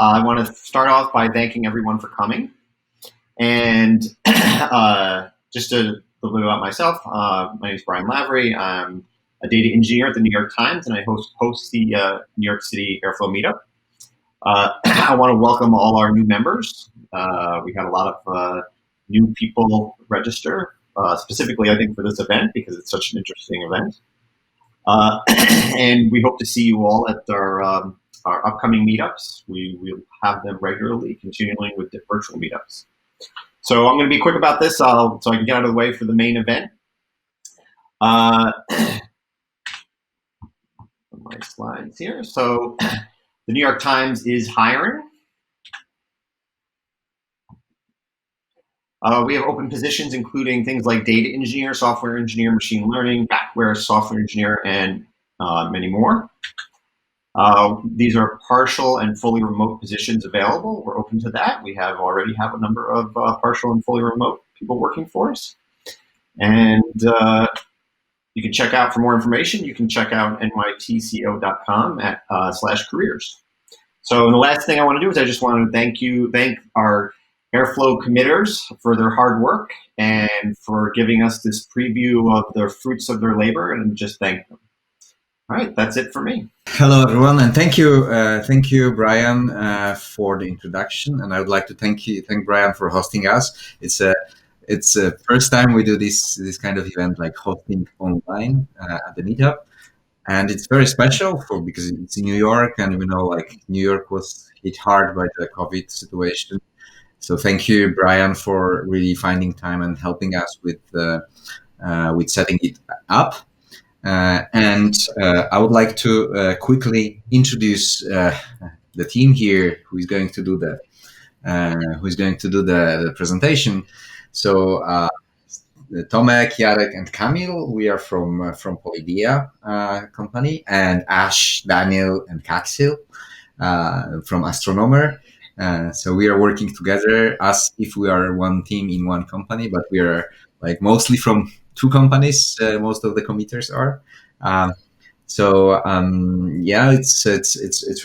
I want to start off by thanking everyone for coming. And just a little bit about myself. My name is Brian Lavery. I'm a data engineer at the New York Times, and I host the New York City Airflow Meetup. I want to welcome all our new members. We had a lot of new people register, specifically, I think, for this event because it's such an interesting event. And we hope to see you all at our upcoming meetups. We will have them regularly, continuing with the virtual meetups. So I'm going to be quick about this, so I can get out of the way for the main event. My slides here. So the New York Times is hiring. We have open positions, including things like data engineer, software engineer, machine learning, backware software engineer, and many more. These are partial and fully remote positions available. We're open to that. We already have a number of partial and fully remote people working for us. And you can check out for more information. You can check out nytco.com /careers. So the last thing I want to do is I just want to thank our Airflow committers for their hard work and for giving us this preview of the fruits of their labor, and just thank them. All right, that's it for me. Hello, everyone, and thank you, Brian, for the introduction. And I would like to thank Brian for hosting us. It's the first time we do this kind of event, like hosting online at the Meetup, and it's very special because it's in New York, and we know like New York was hit hard by the COVID situation. So thank you, Brian, for really finding time and helping us with setting it up. And I would like to quickly introduce the team here who is going to do the presentation. So Tomek, Jarek, and Kamil, we are from Polydea company, and Ash, Daniel, and Kaxil from Astronomer. So we are working together as if we are one team in one company, but we are like mostly from two companies. Most of the committers are. It's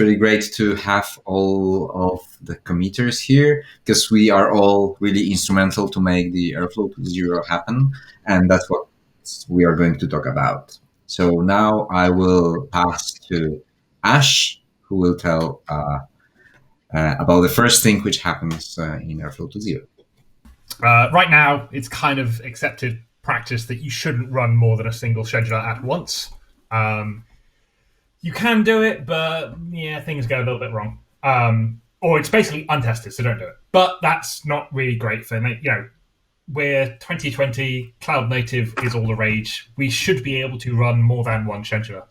really great to have all of the committers here because we are all really instrumental to make the Airflow 2.0 happen, and that's what we are going to talk about. So now I will pass to Ash, who will tell about the first thing which happens in Airflow 2.0. Right now, it's kind of accepted practice that you shouldn't run more than a single scheduler at once. You can do it, but yeah, things go a little bit wrong. Or it's basically untested, so don't do it. But that's not really great for, we're 2020, cloud native is all the rage. We should be able to run more than one scheduler.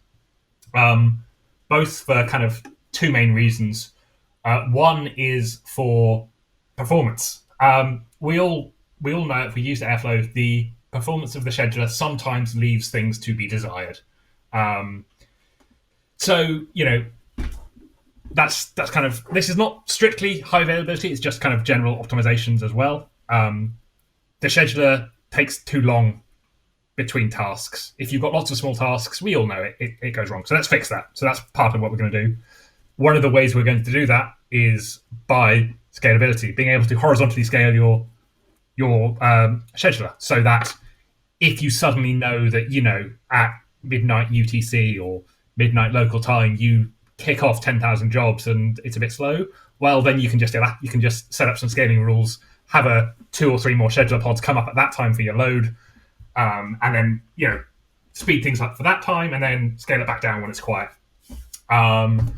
Both for kind of two main reasons. One is for performance. We all know if we use Airflow, the performance of the scheduler sometimes leaves things to be desired. That's kind of, this is not strictly high availability, it's just kind of general optimizations as well. The scheduler takes too long between tasks. If you've got lots of small tasks, we all know it goes wrong. So let's fix that. So that's part of what we're going to do. One of the ways we're going to do that is by scalability, being able to horizontally scale your scheduler so that if you suddenly know that, at midnight UTC or midnight local time, you kick off 10,000 jobs and it's a bit slow, well, then you can just set up some scaling rules, have 2 or 3 more scheduler pods come up at that time for your load, and then, speed things up for that time and then scale it back down when it's quiet. And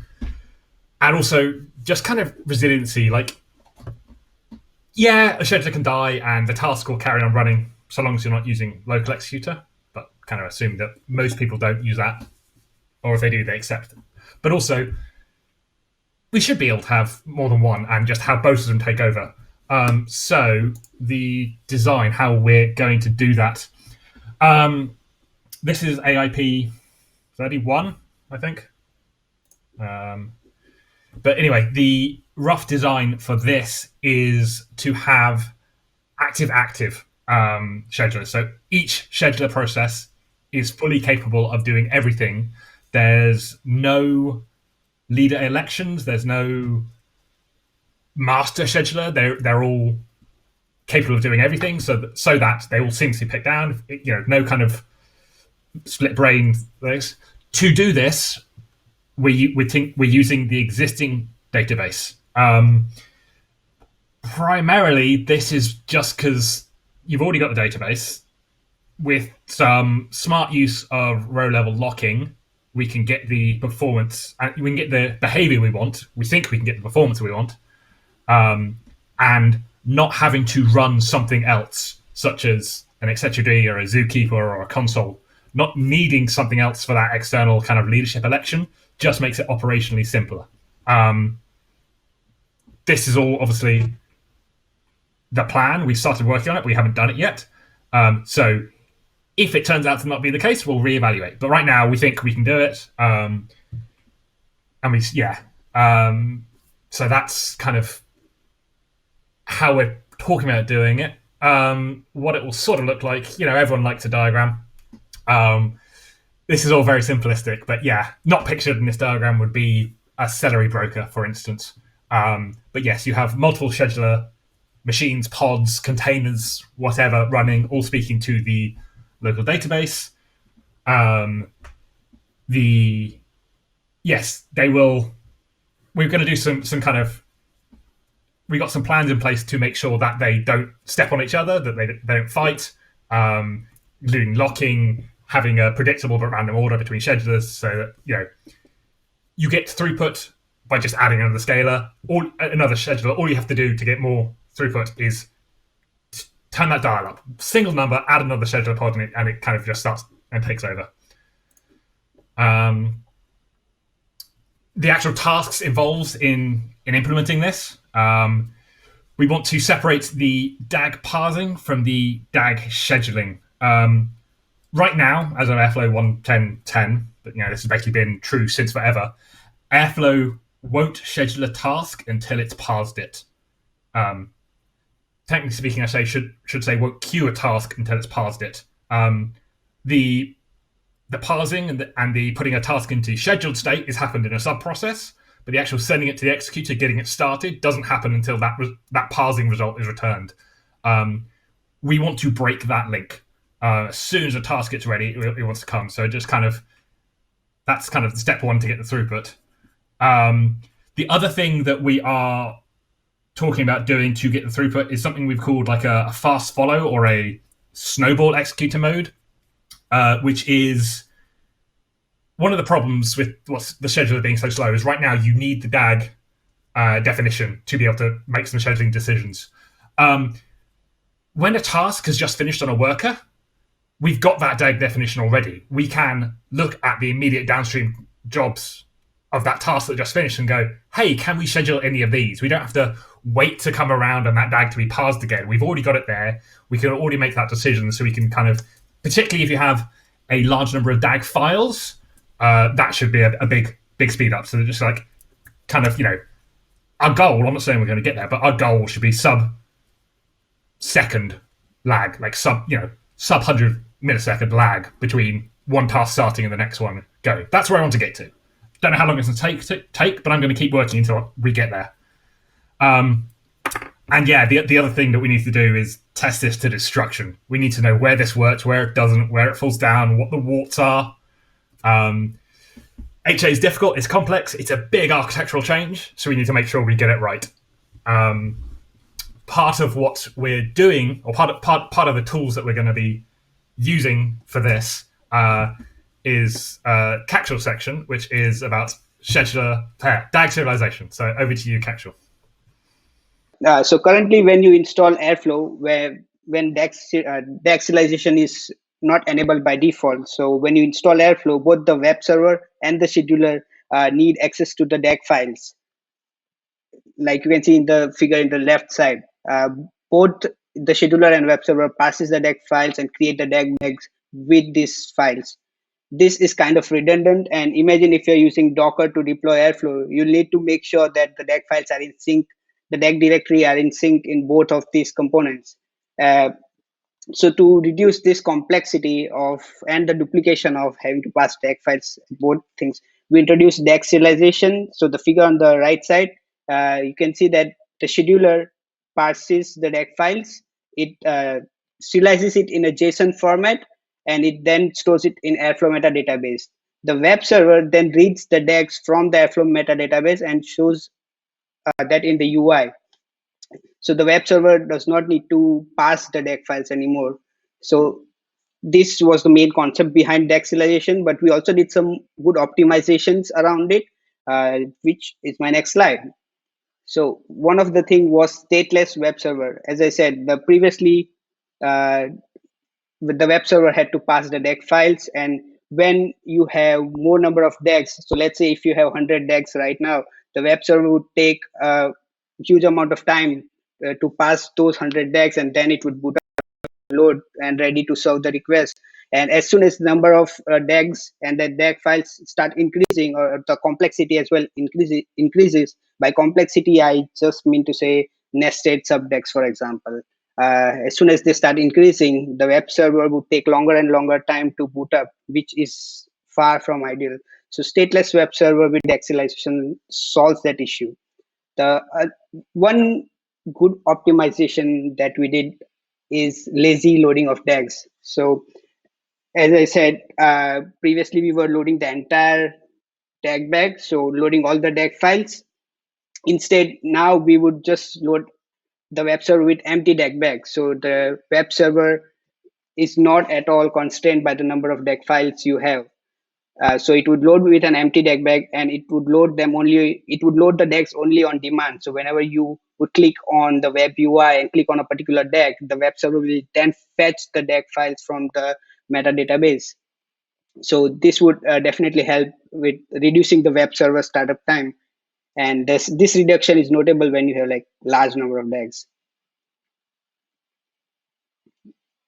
also just kind of resiliency, a scheduler can die and the task will carry on running so long as you're not using local executor, but kind of assume that most people don't use that, or if they do, they accept it. But also, we should be able to have more than one and just have both of them take over. So the design, how we're going to do that. This is AIP 31, I think. But anyway, the rough design for this is to have active schedulers. So each scheduler process is fully capable of doing everything. There's no leader elections. There's no master scheduler. They're all capable of doing everything, so that they all seamlessly pick down. No kind of split brain things. To do this, we think we're using the existing database. Primarily, this is just because you've already got the database. With some smart use of row-level locking, we can get the performance, and we can get the behavior we want. We think we can get the performance we want, and not having to run something else, such as an executor or a zookeeper or a console. Not needing something else for that external kind of leadership election just makes it operationally simpler. This is all obviously the plan. We've started working on it. We haven't done it yet. So if it turns out to not be the case, we'll reevaluate. But right now, we think we can do it. So that's kind of how we're talking about doing it. What it will sort of look like, everyone likes a diagram. This is all very simplistic, but not pictured in this diagram would be a celery broker, for instance. But yes, you have multiple scheduler machines, pods, containers, whatever, running, all speaking to the local database. They will. We're going to do some kind of. We got some plans in place to make sure that they don't step on each other, that they don't fight, including locking, having a predictable but random order between schedulers, so that you get throughput by just adding another scaler or another scheduler. All you have to do to get more throughput is turn that dial up, single number, add another scheduler pod, and it kind of just starts and takes over. The actual tasks involved in implementing this. We want to separate the DAG parsing from the DAG scheduling. Right now, as of Airflow 1.10.10, but this has basically been true since forever, Airflow won't schedule a task until it's parsed it. Technically speaking, I should say won't queue a task until it's parsed it. The parsing and the putting a task into scheduled state is happened in a sub-process, but the actual sending it to the executor, getting it started, doesn't happen until that parsing result is returned. We want to break that link. As soon as a task gets ready, it wants to come. So just that's kind of step one to get the throughput. The other thing that we are talking about doing to get the throughput is something we've called like a fast follow or a snowball executor mode, which is one of the problems with what's the scheduler being so slow is right now you need the DAG definition to be able to make some scheduling decisions. When a task has just finished on a worker, we've got that DAG definition already. We can look at the immediate downstream jobs of that task that just finished and go, hey, can we schedule any of these? We don't have to wait to come around and that DAG to be parsed again. We've already got it there. We can already make that decision, so we can kind of, particularly if you have a large number of DAG files, that should be a big speed up. So just like kind of, our goal, I'm not saying we're going to get there, but our goal should be sub-second lag, like sub 100 millisecond lag between one task starting and the next one going. That's where I want to get to. Don't know how long it's going to take, but I'm going to keep working until we get there. The other thing that we need to do is test this to destruction. We need to know where this works, where it doesn't, where it falls down, what the warts are. HA is difficult, it's complex, it's a big architectural change, so we need to make sure we get it right. Part of what we're doing, or part of the tools that we're going to be using for this is Kaxil section, which is about scheduler DAG serialization. So over to you, Kaxil. So currently, when you install Airflow, when DAG serialization is not enabled by default, so when you install Airflow, both the web server and the scheduler need access to the DAG files. Like you can see in the figure in the left side, both the scheduler and web server passes the DAG files and create the DAG DAGs with these files. This is kind of redundant, and imagine if you're using Docker to deploy Airflow, you need to make sure that the DAG files are in sync, the DAG directory are in sync in both of these components. So to reduce this complexity and the duplication of having to pass DAG files, both things, we introduced DAG serialization. So the figure on the right side, you can see that the scheduler parses the DAG files, it serializes it in a JSON format, and it then stores it in Airflow metadatabase. The web server then reads the DAGs from the Airflow metadatabase and shows that in the UI. So the web server does not need to parse the DAG files anymore. So this was the main concept behind serialization, but we also did some good optimizations around it, which is my next slide. So one of the thing was stateless web server. As I said, the previously the web server had to pass the DAG files, and when you have more number of DAGs, so let's say if you have 100 DAGs right now, the web server would take a huge amount of time to pass those 100 DAGs, and then it would boot up, load, and ready to serve the request. And as soon as the number of DAGs and the DAG files start increasing, or the complexity as well increases. By complexity, I just mean to say nested subDAGs, for example. As soon as they start increasing, the web server would take longer and longer time to boot up, which is far from ideal. So stateless web server with serialization solves that issue. The one good optimization that we did is lazy loading of DAGs. So as I said, previously we were loading the entire DAG bag, so loading all the DAG files. Instead, now we would just load the web server with empty DAG bag. So the web server is not at all constrained by the number of DAG files you have. So it would load with an empty DAG bag, and it would load them only. It would load the DAGs only on demand. So whenever you would click on the web UI and click on a particular DAG, the web server will then fetch the DAG files from the metadatabase. So this would definitely help with reducing the web server startup time. And this reduction is notable when you have like large number of DAGs.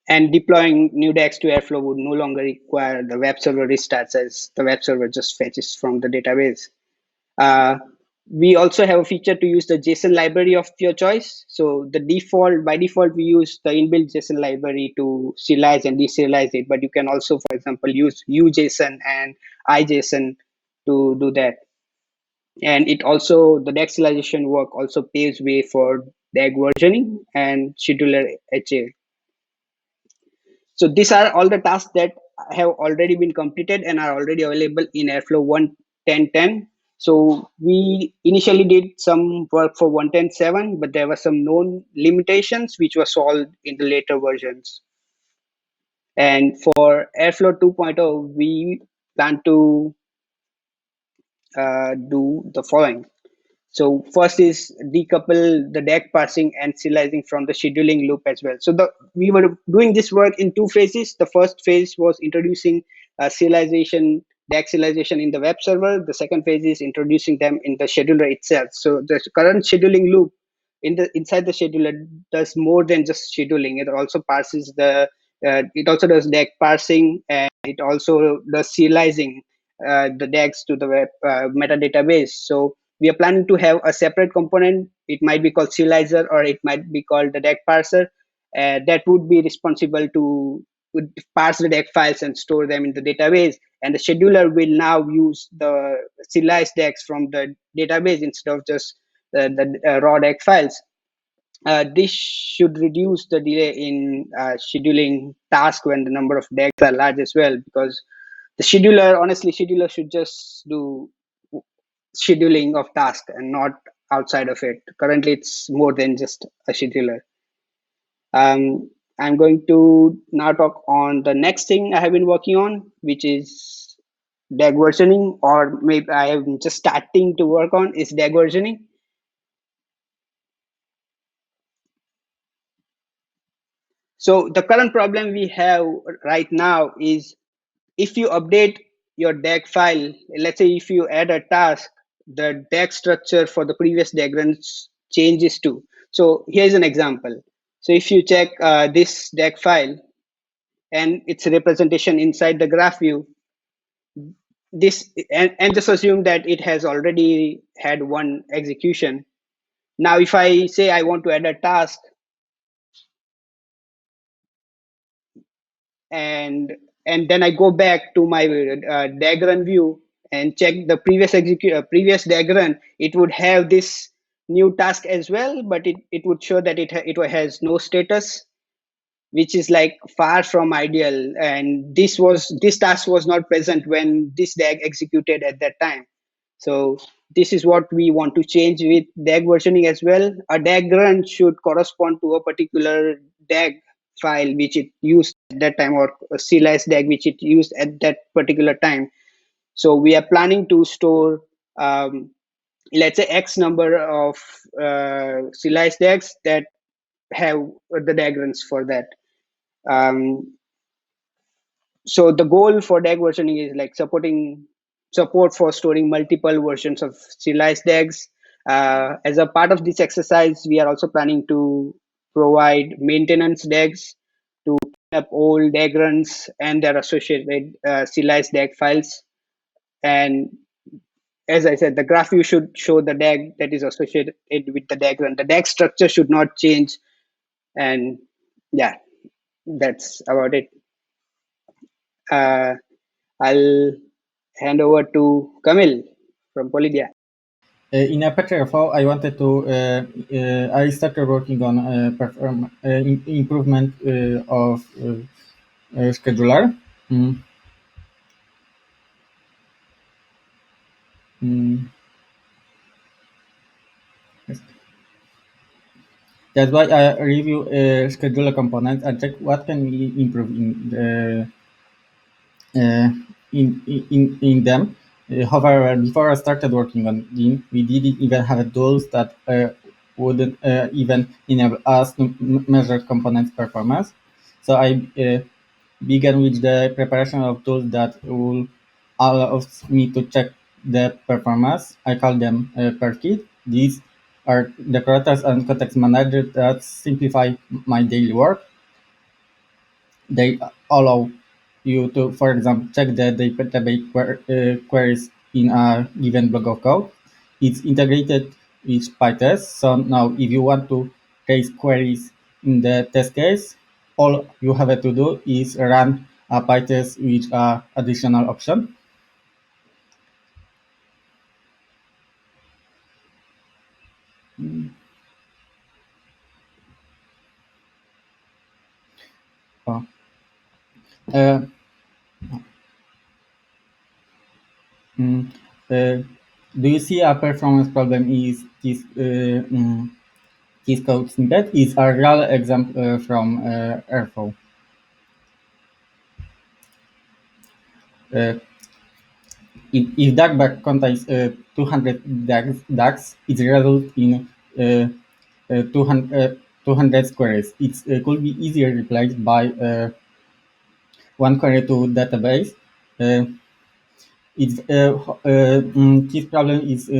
And deploying new DAGs to Airflow would no longer require the web server restarts, as the web server just fetches from the database. We also have a feature to use the JSON library of your choice. So by default, we use the inbuilt JSON library to serialize and deserialize it. But you can also, for example, use UJSON and iJSON to do that. And it also, the DAG serialization work also paves way for DAG versioning and scheduler HA. So these are all the tasks that have already been completed and are already available in Airflow 1.10.10. So we initially did some work for 1.10.7, but there were some known limitations which were solved in the later versions. And for Airflow 2.0, we plan to do the following. So first is decouple the DAG parsing and serializing from the scheduling loop as well. So we were doing this work in two phases. The first phase was introducing serialization, DAG serialization in the web server. The second phase is introducing them in the scheduler itself. So the current scheduling loop inside the scheduler does more than just scheduling. It also parses it also does DAG parsing, and it also does serializing the DAGs to the web metadatabase. So we are planning to have a separate component. It might be called serializer, or it might be called the DAG parser, that would be responsible to parse the DAG files and store them in the database. And the scheduler will now use the serialized DAGs from the database instead of just the raw DAG files. This should reduce the delay in scheduling tasks when the number of DAGs are large as well, because the scheduler should just do scheduling of tasks and not outside of it. Currently, it's more than just a scheduler. I'm going to now talk on the next thing I have been working on, which is DAG versioning, or maybe I am just starting to work on is DAG versioning. So the current problem we have right now is if you update your DAG file, let's say if you add a task, the DAG structure for the previous diagrams changes too. So here's an example. So if you check this DAG file and its representation inside the graph view, and just assume that it has already had one execution. Now, if I say I want to add a task, and then I go back to my DAG run view and check the previous DAG run, it would have this new task as well, but it would show that it has no status, which is like far from ideal. And this task was not present when this DAG executed at that time. So this is what we want to change with DAG versioning as well. A DAG run should correspond to a particular DAG file which it used at that time, or a serialized DAG which it used at that particular time. So we are planning to store, let's say, X number of serialized DAGs that have the DAG runs for that. So the goal for DAG versioning is like support for storing multiple versions of serialized DAGs. As a part of this exercise, we are also planning to provide maintenance DAGs to clean up old DAG runs and their associated serialized DAG files. And as I said, the graph view should show the DAG that is associated with the DAG run. The DAG structure should not change. And yeah, that's about it. I'll hand over to Kamil from Polydia. In Apache Airflow, I wanted to. I started working on improvement of scheduler. That's why I review scheduler components and check what can we improve in them. However, before I started working on them, we didn't even have tools that wouldn't even enable us to measure components performance. So I began with the preparation of tools that will allow me to check the performance. I call them per kit. These are decorators and context managers that simplify my daily work. They allow you to, for example, check the database queries in a given block of code. It's integrated with PyTest. So now if you want to raise queries in the test case, all you have to do is run a PyTest with an additional option. Do you see a performance problem is this code snippet is a real example from Airflow. If DAG contains 200 DAGs, it results in 200 queries. It could be easier replaced by one query to database. This problem is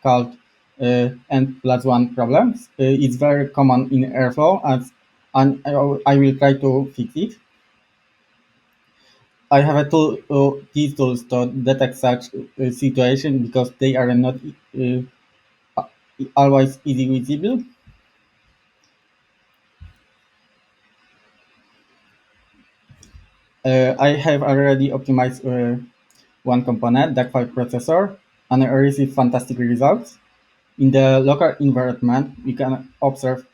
called N+1 problems. It's very common in Airflow, and I will try to fix it. I have a tool, these tools to detect such situation because they are not always easy visible. I have already optimized one component, the file processor, and I received fantastic results. In the local environment, we can observe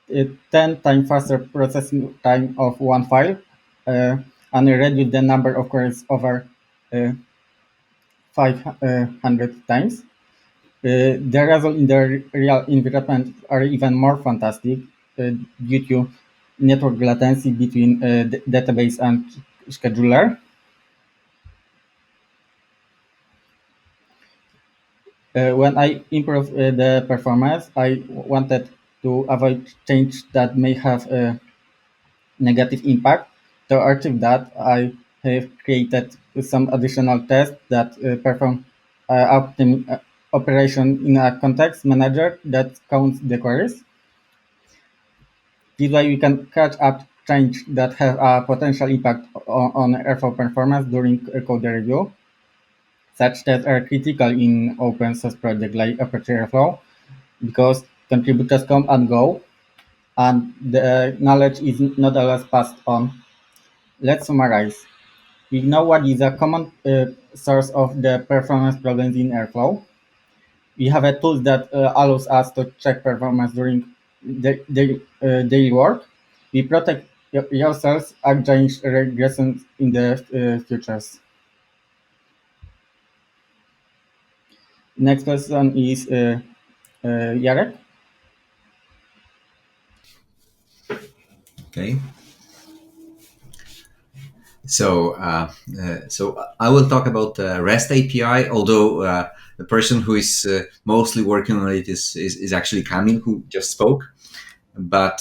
a 10 times faster processing time of one file and reduce the number of queries over 500 times. The results in the real environment are even more fantastic due to network latency between the database and scheduler. When I improve the performance, I wanted to avoid change that may have a negative impact. To achieve that, I have created some additional tests that perform operation in a context manager that counts the queries. This way we can catch up change that have a potential impact on Airflow performance during code review. Such tests are critical in open source projects like Apache Airflow because contributors come and go, and the knowledge is not always passed on. Let's summarize. We know what is a common source of the performance problems in Airflow. we have a tool that allows us to check performance during daily work. We protect yourselves against regressions in the futures. Next person is Jarek. Okay. So I will talk about REST API, although the person who is mostly working on it is actually Kamil, who just spoke. But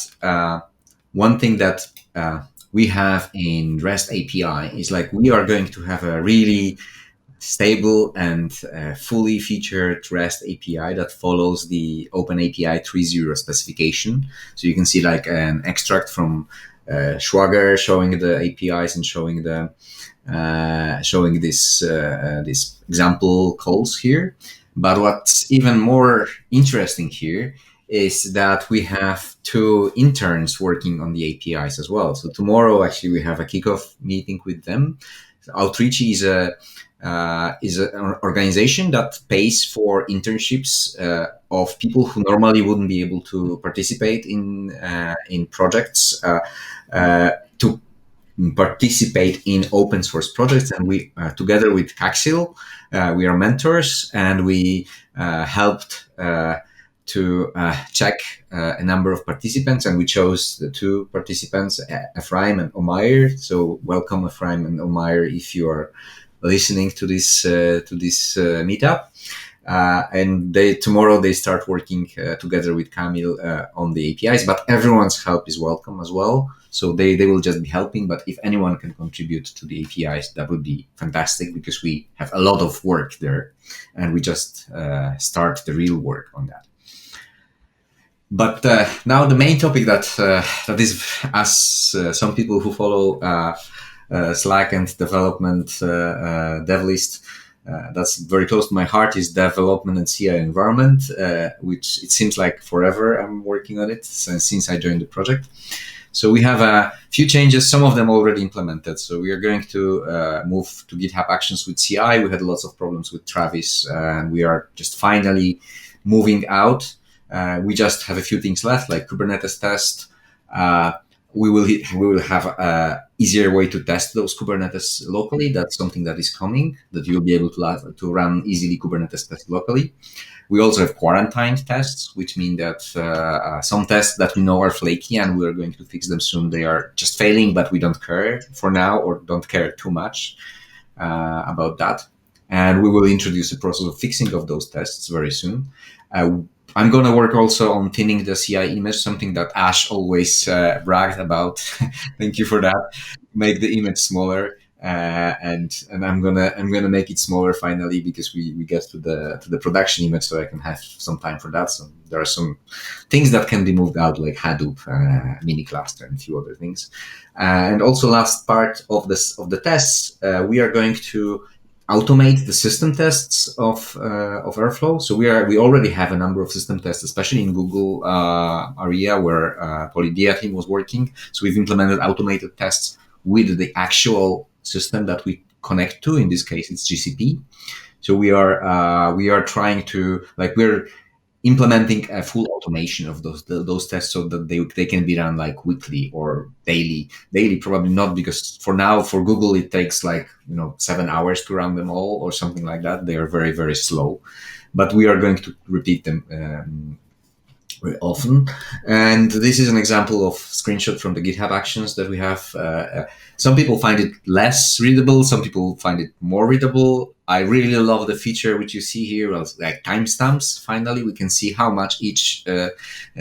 one thing that we have in REST API is like we are going to have a really stable and fully featured REST API that follows the OpenAPI 3.0 specification. So you can see like an extract from Swagger showing the APIs and showing the showing this example calls here. But what's even more interesting here is that we have 2 interns working on the APIs as well. So tomorrow, actually, we have a kickoff meeting with them. Outreach is an organization that pays for internships of people who normally wouldn't be able to participate in projects to participate in open source projects. And we, together with Kaxil, we are mentors, and we helped to check a number of participants, and we chose the 2 participants, Ephraim and Omair. So welcome, Ephraim and Omair, if you are listening to this meetup. And tomorrow they start working together with Kamil on the APIs, but everyone's help is welcome as well. So they will just be helping, but if anyone can contribute to the APIs, that would be fantastic, because we have a lot of work there, and we just start the real work on that. But now the main topic that is, as some people who follow Slack and development dev list, that's very close to my heart, is development and CI environment, which it seems like forever I'm working on it since I joined the project. So we have a few changes, some of them already implemented. So we are going to move to GitHub Actions with CI. We had lots of problems with Travis, and we are just finally moving out. We just have a few things left, like Kubernetes test. We will have a easier way to test those Kubernetes locally. That's something that is coming, that you'll be able to run easily Kubernetes tests locally. We also have quarantined tests, which mean that some tests that we know are flaky and we're going to fix them soon, they are just failing, but we don't care for now, or don't care too much about that. And we will introduce a process of fixing of those tests very soon. I'm going to work also on thinning the CI image, something that Ash always bragged about. Thank you for that. Make the image smaller, and I'm gonna make it smaller finally, because we get to the production image, so I can have some time for that. So there are some things that can be moved out, like Hadoop, mini cluster, and a few other things. And also, last part of the tests, we are going to automate the system tests of Airflow. So we already have a number of system tests, especially in Google area where Polydia team was working. So we've implemented automated tests with the actual system that we connect to. In this case, it's GCP. So we are trying to, like, we're implementing a full automation of those tests, so that they can be run like weekly or daily. Daily probably not, because for now, for Google, it takes 7 hours to run them all or something like that. They are very, very slow, but we are going to repeat them very often. And this is an example of screenshot from the GitHub Actions that we have. Some people find it less readable. Some people find it more readable. I really love the feature which you see here, like timestamps. Finally, we can see how much each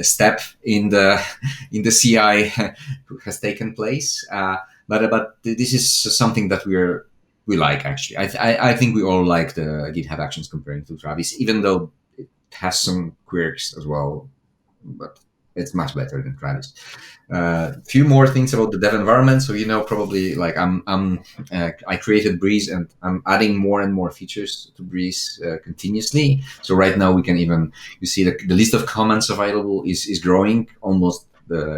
step in the CI has taken place. But this is something that we like, actually. I think we all like the GitHub Actions comparing to Travis, even though it has some quirks as well, but it's much better than Travis. Few more things about the dev environment. So probably I created Breeze, and I'm adding more and more features to Breeze continuously. So right now we can you see the list of comments available is growing almost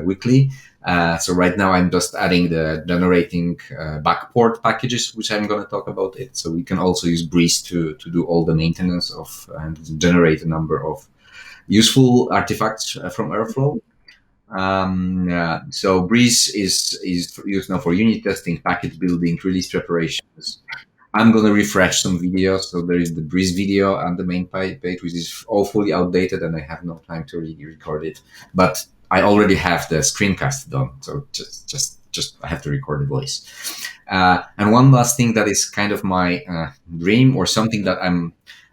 weekly. So right now I'm just adding the generating backport packages, which I'm going to talk about it. So we can also use Breeze to do all the maintenance of and generate a number of useful artifacts from Airflow. So Breeze is used now for unit testing, package building, release preparations. I'm going to refresh some videos. So there is the Breeze video on the main page, which is all fully outdated, and I have no time to really record it. But I already have the screencast done, so just I have to record the voice. And one last thing that is kind of my dream, or something that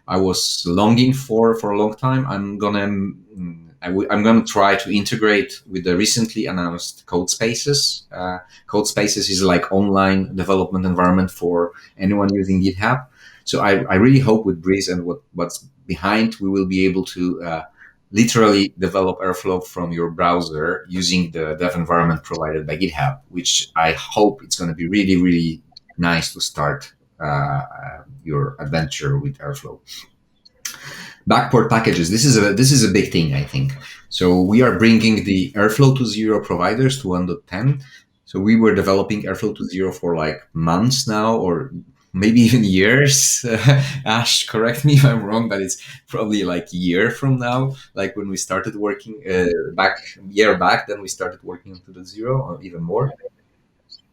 I was longing for a long time. I'm gonna try to integrate with the recently announced Codespaces. Codespaces is like online development environment for anyone using GitHub. So I really hope with Breeze and what's behind, we will be able to literally develop Airflow from your browser using the dev environment provided by GitHub, which I hope it's going to be really, really nice to start your adventure with Airflow. Backport packages. This is a big thing, I think. So we are bringing the Airflow 2.0 providers to 1.10. So we were developing Airflow 2.0 for like months now, or maybe even years. Ash, correct me if I'm wrong, but it's probably like a year from now, like when we started working back, then we started working on 2.0 or even more.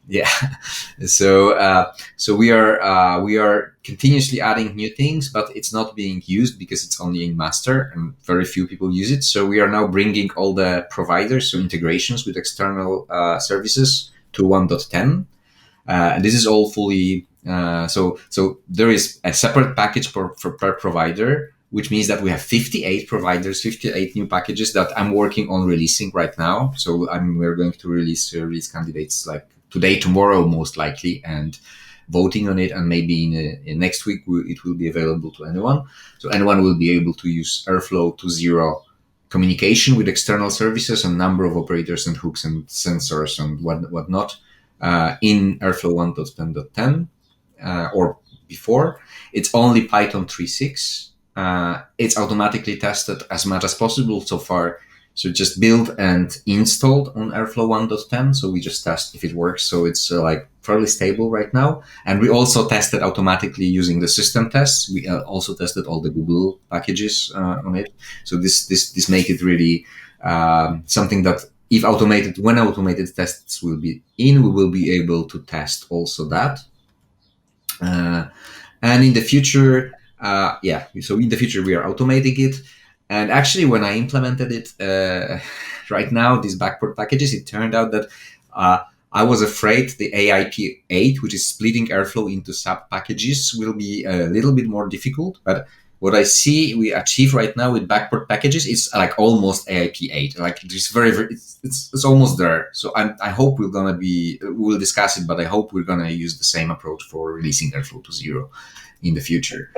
Yeah. So we are continuously adding new things, but it's not being used because it's only in master and very few people use it. So we are now bringing all the providers, so integrations with external services to 1.10. And this is all fully so there is a separate package per provider, which means that we have 58 providers, 58 new packages that I'm working on releasing right now. So we're going to release candidates like today, tomorrow, most likely, and voting on it. And maybe in next week, it will be available to anyone. So anyone will be able to use Airflow 2.0 communication with external services and number of operators and hooks and sensors and whatnot in Airflow 1.10.10 or before. It's only Python 3.6. It's automatically tested as much as possible so far. So just built and installed on Airflow 1.10. So we just test if it works. So it's like fairly stable right now. And we also tested automatically using the system tests. We also tested all the Google packages on it. So this make it really something that when automated tests will be in, we will be able to test also that. And in the future, so in the future we are automating it. And actually, when I implemented it right now, these backport packages, it turned out that I was afraid the AIP8, which is splitting Airflow into sub packages, will be a little bit more difficult. But what I see we achieve right now with backport packages is like almost AIP8. Like it's it's almost there. So I hope we'll discuss it, but I hope we're gonna use the same approach for releasing Airflow 2.0 in the future.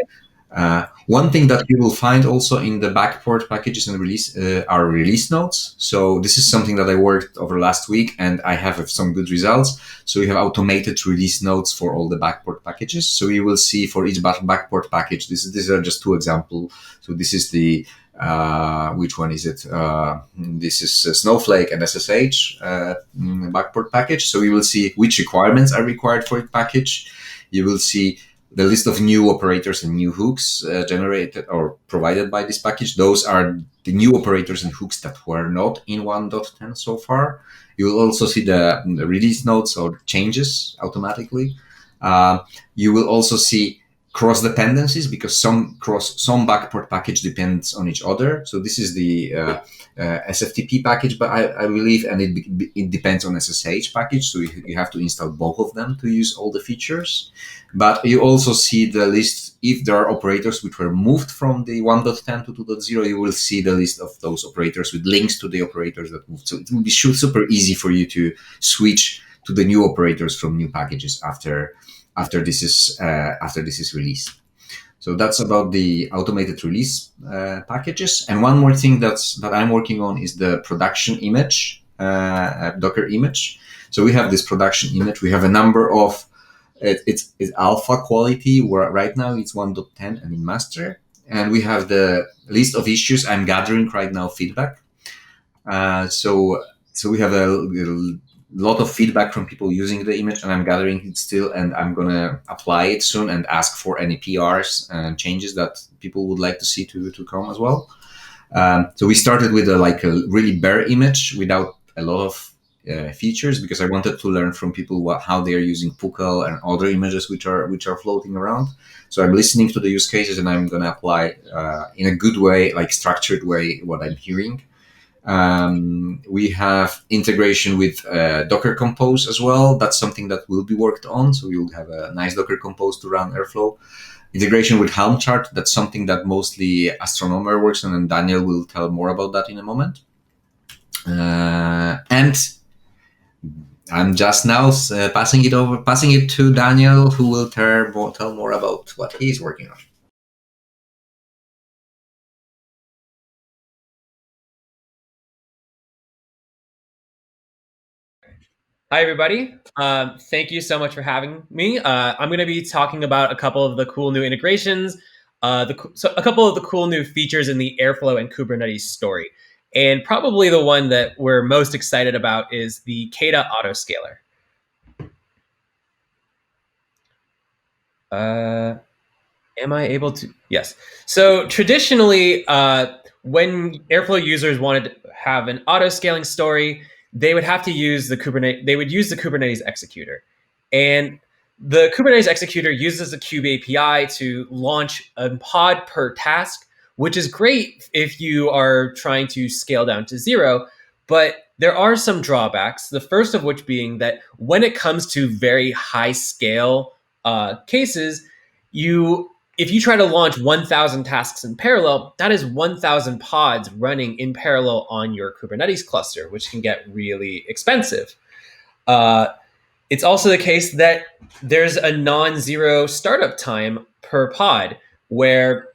One thing that you will find also in the backport packages and release are release notes. So this is something that I worked over last week, and I have some good results. So we have automated release notes for all the backport packages. So you will see for each backport package. These are just two examples. So this is the which one is it? This is Snowflake and SSH backport package. So you will see which requirements are required for each package. You will see the list of new operators and new hooks generated or provided by this package. Those are the new operators and hooks that were not in 1.10 so far. You will also see the release notes or changes automatically. You will also see cross dependencies because some backport package depends on each other. So this is the SFTP package, but I believe, and it depends on SSH package. So you have to install both of them to use all the features. But you also see the list, if there are operators which were moved from the 1.10 to 2.0, you will see the list of those operators with links to the operators that moved. So it will be super easy for you to switch to the new operators from new packages after this is released. So that's about the automated release packages. And one more thing that I'm working on is the production image, Docker image. So we have this production image. We have a number of it's alpha quality, where right now it's 1.10 and in master. And we have the list of issues. I'm gathering right now feedback. So so we have a lot of feedback from people using the image, and I'm gathering it still, and I'm gonna apply it soon and ask for any PRs and changes that people would like to see to come as well. So we started with a really bare image without a lot of features, because I wanted to learn from people how they are using Puckle and other images which are floating around. So I'm listening to the use cases, and I'm gonna apply in a good way, like structured way, what I'm hearing. We have integration with Docker Compose as well. That's something that will be worked on. So you'll have a nice Docker Compose to run Airflow. Integration with Helm chart. That's something that mostly Astronomer works on, and Daniel will tell more about that in a moment. And I'm just now passing it to Daniel, who will tell more about what he's working on. Hi, everybody. Thank you so much for having me. I'm going to be talking about a couple of the cool new integrations, a couple of the cool new features in the Airflow and Kubernetes story. And probably the one that we're most excited about is the KEDA autoscaler. Am I able to? Yes. So traditionally, when Airflow users wanted to have an autoscaling story, they would have to use the Kubernetes. They would use the Kubernetes executor, and the Kubernetes executor uses the Kube API to launch a pod per task, which is great if you are trying to scale down to 0. But there are some drawbacks. The first of which being that when it comes to very high scale cases, if you try to launch 1,000 tasks in parallel, that is 1,000 pods running in parallel on your Kubernetes cluster, which can get really expensive. It's also the case that there's a non-zero startup time per pod, where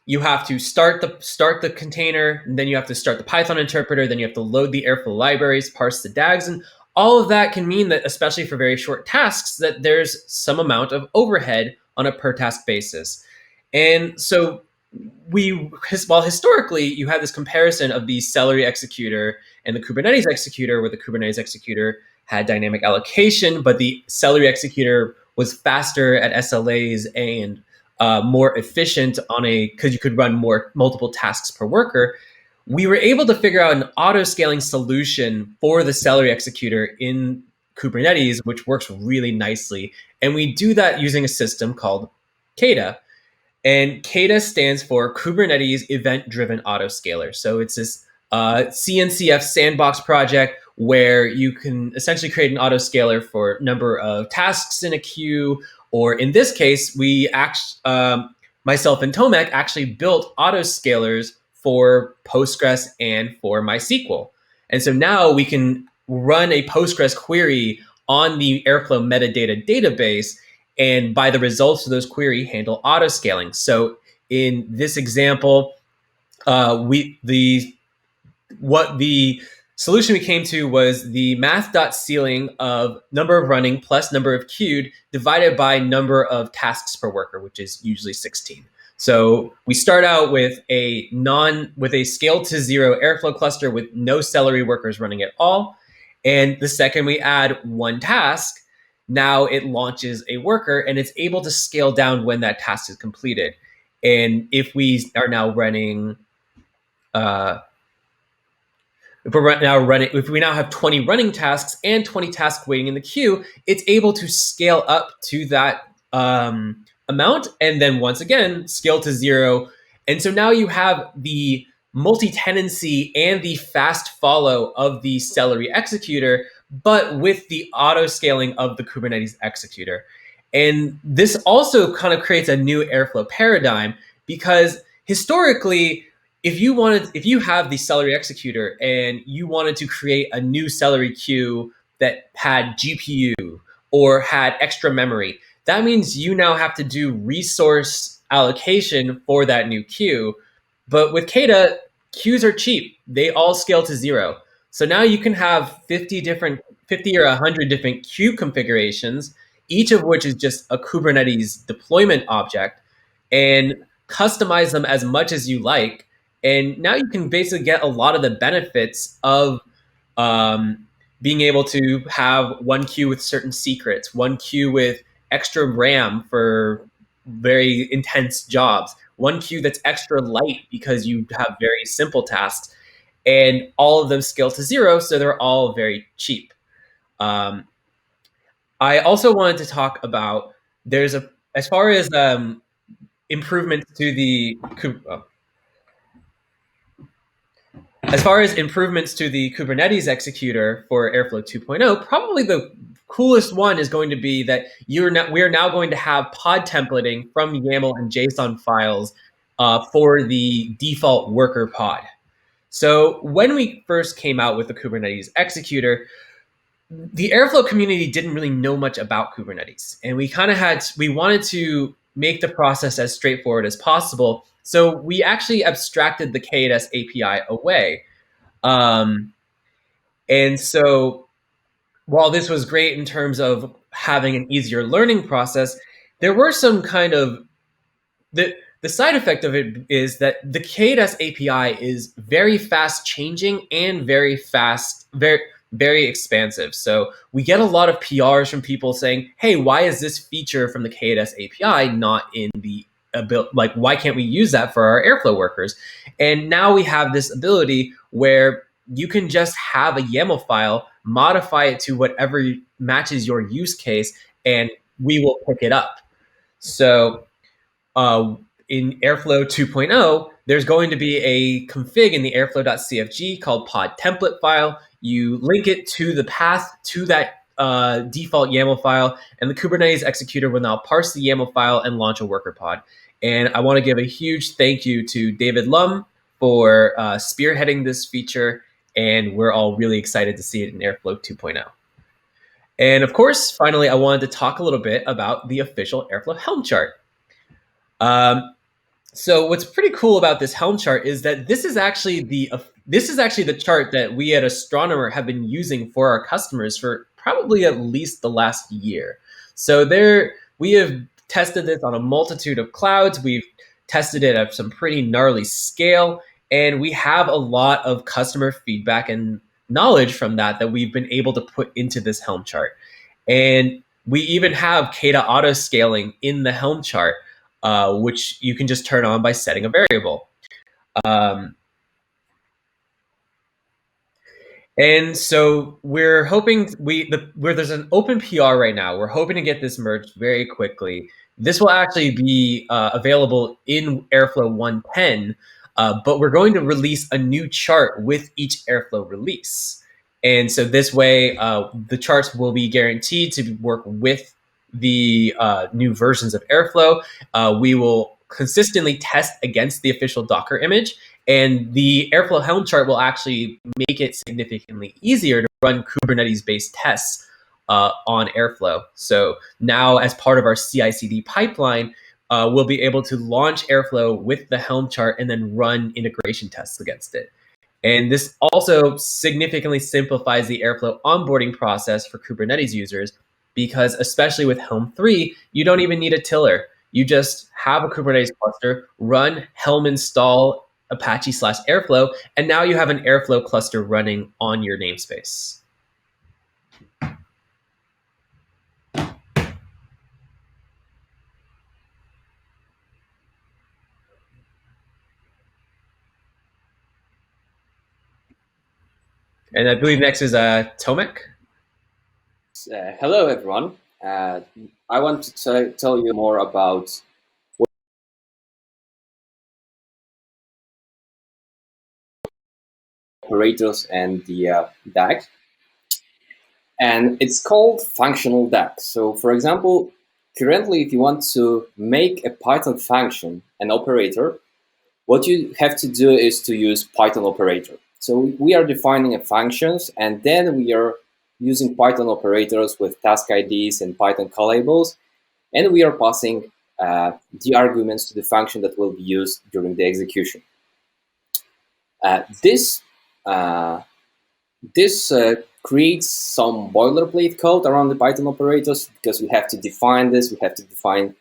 you have to start the container, and then you have to start the Python interpreter, then you have to load the Airflow libraries, parse the DAGs, and all of that can mean that, especially for very short tasks, that there's some amount of overhead on a per task basis. And so while historically you had this comparison of the Celery executor and the Kubernetes executor, where the Kubernetes executer had dynamic allocation, but the Celery executor was faster at SLAs and more efficient because you could run multiple tasks per worker. We were able to figure out an auto-scaling solution for the Celery executor in Kubernetes, which works really nicely. And we do that using a system called KEDA. And KEDA stands for Kubernetes Event-Driven Autoscaler. So it's this CNCF sandbox project where you can essentially create an autoscaler for number of tasks in a queue, or in this case, myself and Tomek actually built autoscalers for Postgres and for MySQL. And so now we can run a Postgres query on the Airflow metadata database, and by the results of those query, handle autoscaling. So in this example, the solution we came to was the math.ceiling of number of running plus number of queued divided by number of tasks per worker, which is usually 16. So we start out with a scale to 0 Airflow cluster with no Celery workers running at all. And the second we add one task, now it launches a worker and it's able to scale down when that task is completed. And if we are now running, if we now have 20 running tasks and 20 tasks waiting in the queue, it's able to scale up to that amount, and then once again scale to 0. And so now you have the multi-tenancy and the fast follow of the Celery executor, but with the auto scaling of the Kubernetes executor. And this also kind of creates a new Airflow paradigm, because historically, if you have the Celery executor and you wanted to create a new Celery queue that had GPU or had extra memory, that means you now have to do resource allocation for that new queue. But with KEDA, queues are cheap. They all scale to 0. So now you can have 50 or 100 different queue configurations, each of which is just a Kubernetes deployment object, and customize them as much as you like. And now you can basically get a lot of the benefits of being able to have one queue with certain secrets, one queue with extra RAM for very intense jobs, one queue that's extra light because you have very simple tasks, and all of them scale to 0, so they're all very cheap. I also wanted to talk about as far as improvements to the Kubernetes executor for Airflow 2.0, probably the coolest one is going to be that we are now going to have pod templating from YAML and JSON files for the default worker pod. So when we first came out with the Kubernetes executor, the Airflow community didn't really know much about Kubernetes, and we wanted to make the process as straightforward as possible. So we actually abstracted the KEDA API away. And so while this was great in terms of having an easier learning process, there were some kind of the side effect of it is that the KEDA API is very fast changing and very expansive. So we get a lot of PRs from people saying, hey, why is this feature from the KEDA API not in the like, why can't we use that for our Airflow workers? And now we have this ability where you can just have a YAML file, modify it to whatever matches your use case, and we will pick it up. So in Airflow 2.0, there's going to be a config in the airflow.cfg called pod template file. You link it to the path to that default YAML file, and the Kubernetes executor will now parse the YAML file and launch a worker pod. And I want to give a huge thank you to David Lum for spearheading this feature, and we're all really excited to see it in Airflow 2.0. And of course, finally, I wanted to talk a little bit about the official Airflow Helm chart. So what's pretty cool about this Helm chart is that this is actually the chart that we at Astronomer have been using for our customers for probably at least the last year. So we have tested this on a multitude of clouds. We've tested it at some pretty gnarly scale, and we have a lot of customer feedback and knowledge from that we've been able to put into this Helm chart. And we even have KEDA autoscaling in the Helm chart, which you can just turn on by setting a variable. And so we're hoping where there's an open PR right now. We're hoping to get this merged very quickly. This will actually be available in Airflow 1.10, but we're going to release a new chart with each Airflow release. And so this way, the charts will be guaranteed to work with the new versions of Airflow. We will consistently test against the official Docker image, and the Airflow Helm chart will actually make it significantly easier to run Kubernetes-based tests on Airflow. So now, as part of our CI/CD pipeline, we'll be able to launch Airflow with the Helm chart and then run integration tests against it. And this also significantly simplifies the Airflow onboarding process for Kubernetes users, because especially with Helm 3, you don't even need a tiller. You just have a Kubernetes cluster, run helm install Apache/Airflow, and now you have an Airflow cluster running on your namespace. And I believe next is Tomek. Hello, everyone. I want to tell you more about operators and the DAG. And it's called functional DAG. So, for example, currently, if you want to make a Python function an operator, what you have to do is to use Python operator. So we are defining a functions, and then we are using Python operators with task IDs and Python callables, and we are passing the arguments to the function that will be used during the execution. This creates some boilerplate code around the Python operators, because we have to define this, we have to define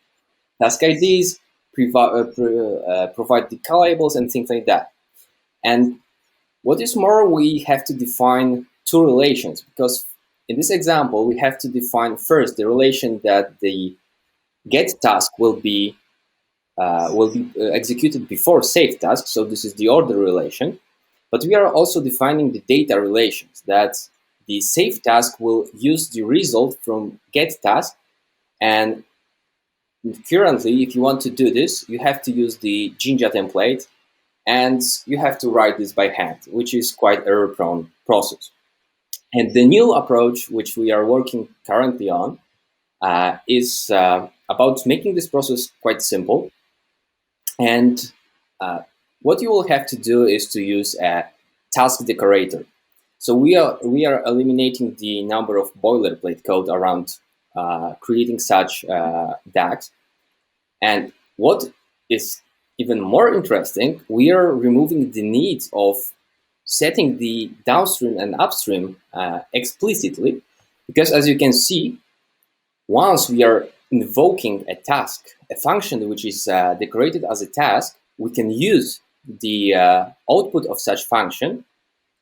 task IDs, provide the callables and things like that. And what is more, we have to define two relations, because in this example, we have to define first the relation that the get task will be executed before save task. So this is the order relation. But we are also defining the data relations, that the save task will use the result from get task. And currently, if you want to do this, you have to use the Jinja template, and you have to write this by hand, which is quite error-prone process. And the new approach, which we are working currently on, is about making this process quite simple. And what you will have to do is to use a task decorator. So we are eliminating the number of boilerplate code around creating such DAGs. And what is even more interesting, we are removing the need of setting the downstream and upstream explicitly, because as you can see, once we are invoking a task, a function which is decorated as a task, we can use the output of such function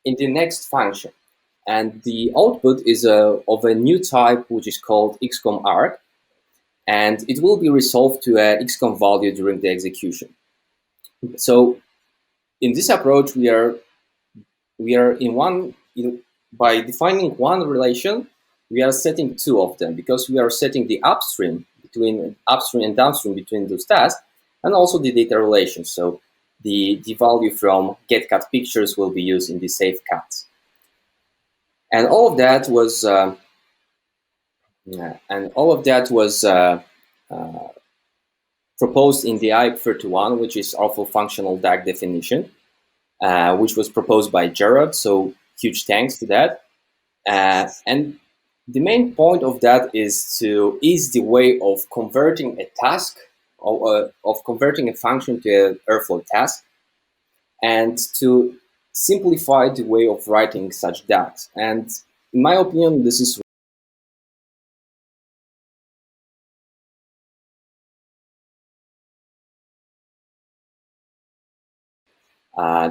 in the next function. And the output is of a new type, which is called XCOM arg, and it will be resolved to a XCOM value during the execution. So in this approach, we are by defining one relation, we are setting two of them, because we are setting the upstream and downstream between those tasks, and also the data relations. So the value from get cut pictures will be used in the save cuts. And all of that was proposed in the IAP 31, which is awful functional DAG definition, which was proposed by Jared. So huge thanks to that. And the main point of that is to ease the way of converting a task, of converting a function to an Airflow task, and to simplify the way of writing such DAGs. And in my opinion, this is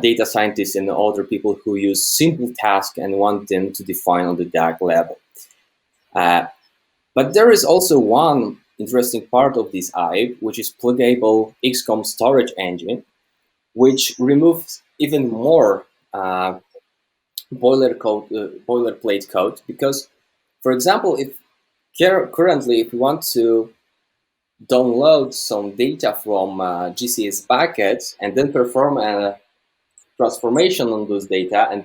data scientists and other people who use simple tasks and want them to define on the DAG level. But there is also one interesting part of this IAP, which is pluggable XCOM storage engine, which removes even more boilerplate code. Because, for example, if currently if you want to download some data from GCS buckets and then perform a transformation on those data, and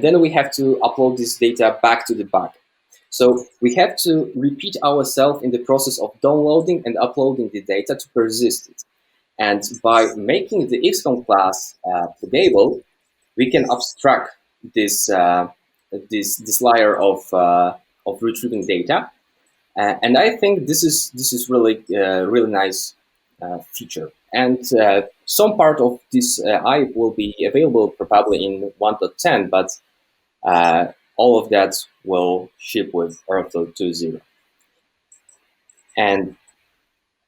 then we have to upload this data back to the bucket. So we have to repeat ourselves in the process of downloading and uploading the data to persist it. And by making the XCOM class pluggable, we can abstract this layer of retrieving data. And I think this is really really nice feature. And some part of this IAP will be available probably in 1.10, but all of that will ship with Airflow 2.0. And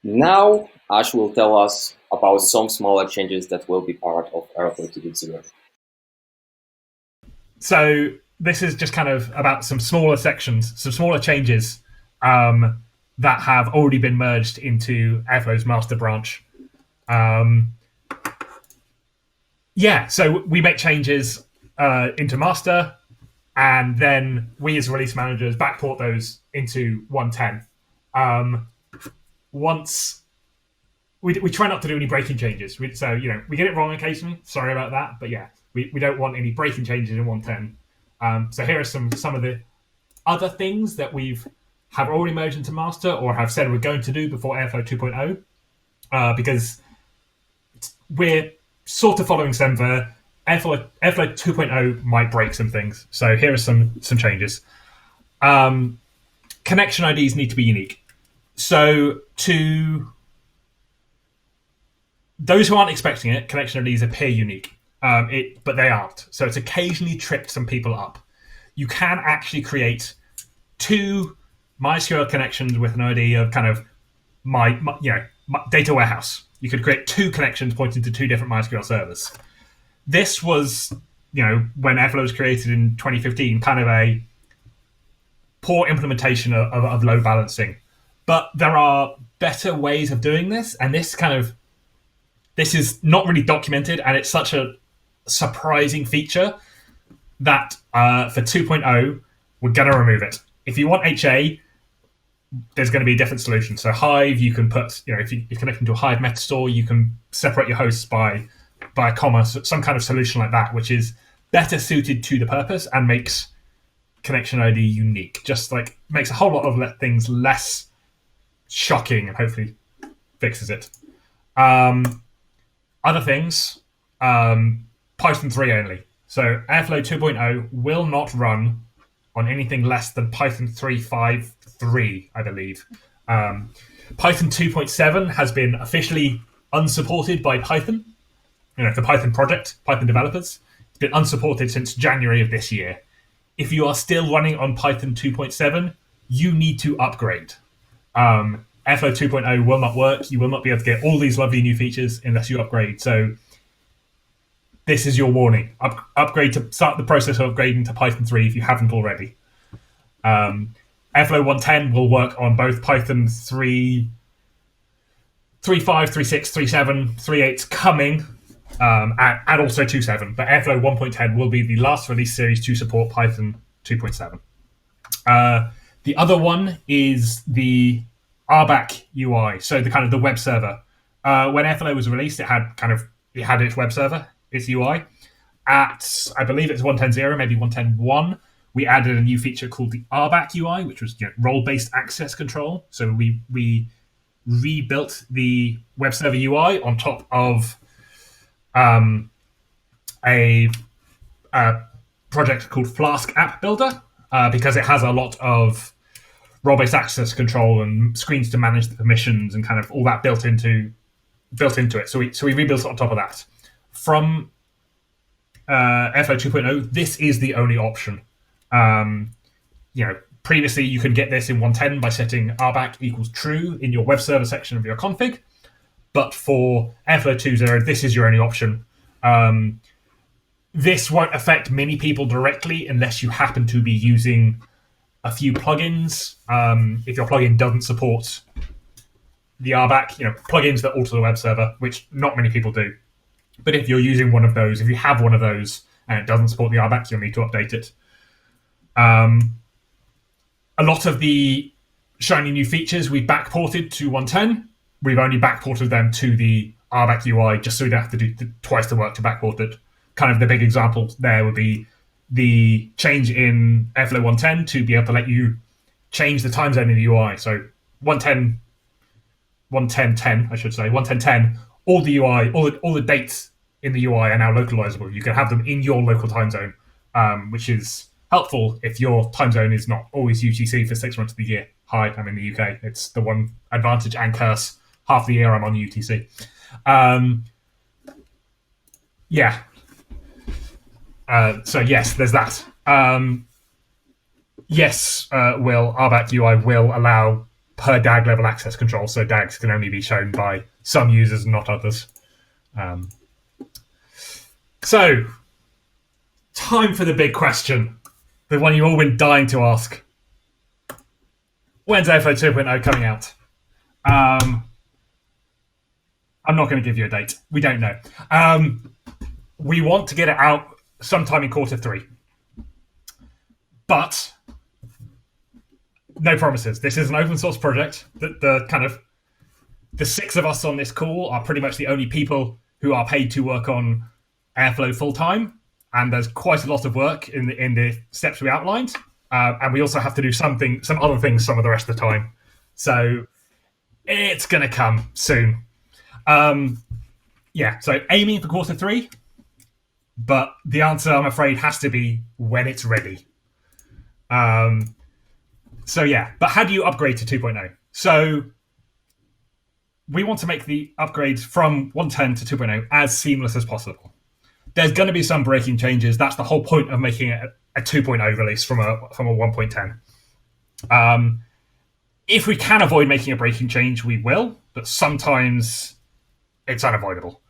now Ash will tell us about some smaller changes that will be part of Airflow 2.0. So this is just kind of about some smaller sections, some smaller changes that have already been merged into Airflow's master branch. So we make changes into master, and then we as release managers backport those into 1.10. Once we try not to do any breaking changes. We get it wrong occasionally. Sorry about that, but yeah, we don't want any breaking changes in 1.10. So here are some of the other things that have already merged into master or have said we're going to do before Airflow 2.0, because we're sort of following Semver. Airflow 2.0 might break some things. So here are some changes. Connection IDs need to be unique. So to those who aren't expecting it, connection IDs appear unique, but they aren't. So it's occasionally tripped some people up. You can actually create two MySQL connections with an ID of kind of my data warehouse. You could create two connections pointing to two different MySQL servers. this was, when Airflow was created in 2015, kind of a poor implementation of load balancing. But there are better ways of doing this, and this is not really documented, and it's such a surprising feature that for 2.0, we're going to remove it. If you want HA, there's going to be a different solution. So Hive, you can put, if you're connecting to a Hive metastore, you can separate your hosts by a comma, some kind of solution like that, which is better suited to the purpose and makes connection ID unique. Just like makes a whole lot of things less shocking and hopefully fixes it. Other things, Python 3 only. So Airflow 2.0 will not run on anything less than Python 3.5.3, I believe. Python 2.7 has been officially unsupported by Python, the Python project, Python developers. It's been unsupported since January of this year. If you are still running on Python 2.7, you need to upgrade. Airflow 2.0 will not work. You will not be able to get all these lovely new features unless you upgrade. So this is your warning. Upgrade to start the process of upgrading to Python 3 if you haven't already. Airflow 1.10 will work on both Python 3.5, 3.6, 3.7, 3.8 coming, and also 2.7. But Airflow 1.10 will be the last release series to support Python 2.7. The other one is the RBAC UI, so the web server. When Airflow was released, it had its web server, its UI. At, I believe it's 1.10.0, maybe 1.10.1, we added a new feature called the RBAC UI, which was role-based access control. So we rebuilt the web server UI on top of a project called Flask App Builder, because it has a lot of role-based access control and screens to manage the permissions and kind of all that built into it. So we rebuilt it on top of that. From Airflow 2.0, this is the only option. Previously you could get this in 1.10 by setting RBAC equals true in your web server section of your config. But for Airflow 2.0, this is your only option. This won't affect many people directly unless you happen to be using a few plugins. If your plugin doesn't support the RBAC, plugins that alter the web server, which not many people do. But if you're using one of those, if you have one of those and it doesn't support the RBAC, you'll need to update it. A lot of the shiny new features we've backported to 1.10. We've only backported them to the RBAC UI just so we don't have to do twice the work to backport it. Kind of the big example there would be the change in Airflow 1.10 to be able to let you change the time zone in the UI. So 1.10.10, I should say, 1.10.10, all the UI, all the dates in the UI are now localizable. You can have them in your local time zone, which is helpful if your time zone is not always UTC for 6 months of the year. Hi, I'm in the UK. It's the one advantage and curse. Half the year I'm on UTC. So yes, there's that. RBAC UI will allow per DAG level access control, so DAGs can only be shown by some users and not others. So, time for the big question, the one you've all been dying to ask. When's Airflow 2.0 coming out? I'm not going to give you a date. We don't know. We want to get it out sometime in Q3. But no promises. This is an open source project. The 6 of us on this call are pretty much the only people who are paid to work on Airflow full time, and there's quite a lot of work in the steps we outlined. And we also have to do some other things some of the rest of the time. So it's going to come soon. So aiming for Q3, but the answer, I'm afraid, has to be when it's ready. But how do you upgrade to 2.0? So we want to make the upgrade from 1.10 to 2.0 as seamless as possible. There's going to be some breaking changes. That's the whole point of making it a 2.0 release from a 1.10. If we can avoid making a breaking change, we will, but sometimes it's unavoidable.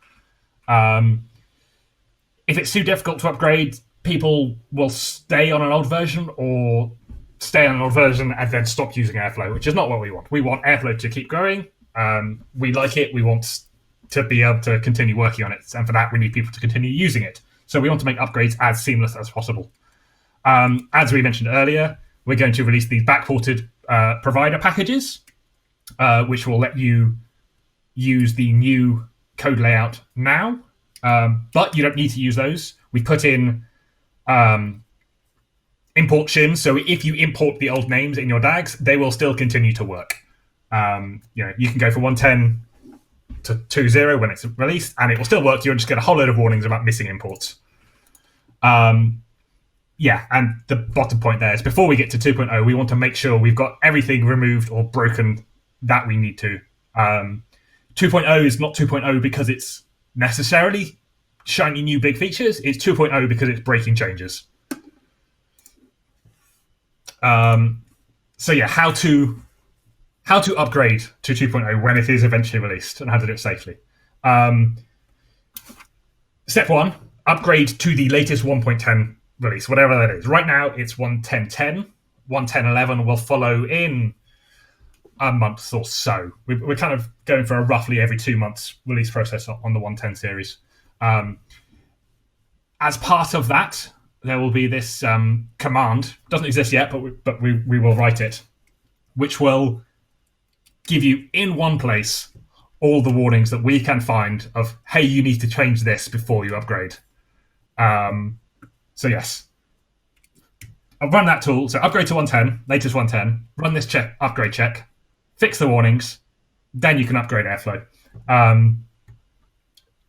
if it's too difficult to upgrade, people will stay on an old version or stay on an old version and then stop using Airflow, which is not what we want. We want Airflow to keep growing. We like it. We want to be able to continue working on it. And for that, we need people to continue using it. So we want to make upgrades as seamless as possible. As we mentioned earlier, we're going to release these backported provider packages, which will let you use the new code layout now. But you don't need to use those. We put in import shims, so if you import the old names in your DAGs, they will still continue to work. You can go from 110 to 2.0 when it's released, and it will still work. You'll just get a whole load of warnings about missing imports. And the bottom point there is before we get to 2.0, we want to make sure we've got everything removed or broken that we need to. 2.0 is not 2.0 because it's necessarily shiny new big features. It's 2.0 because it's breaking changes. How to upgrade to 2.0 when it is eventually released and how to do it safely. Step 1, upgrade to the latest 1.10 release, whatever that is. Right now, it's 1.10.10. 1.10.11 will follow in a month or so. We're kind of going for a roughly every 2 months release process on the 1.10 series. As part of that, there will be this command. Doesn't exist yet, but we will write it, which will give you in one place all the warnings that we can find of, hey, you need to change this before you upgrade. So yes, I'll run that tool. So upgrade to 1.10, latest 1.10, run this upgrade check, fix the warnings, then you can upgrade Airflow.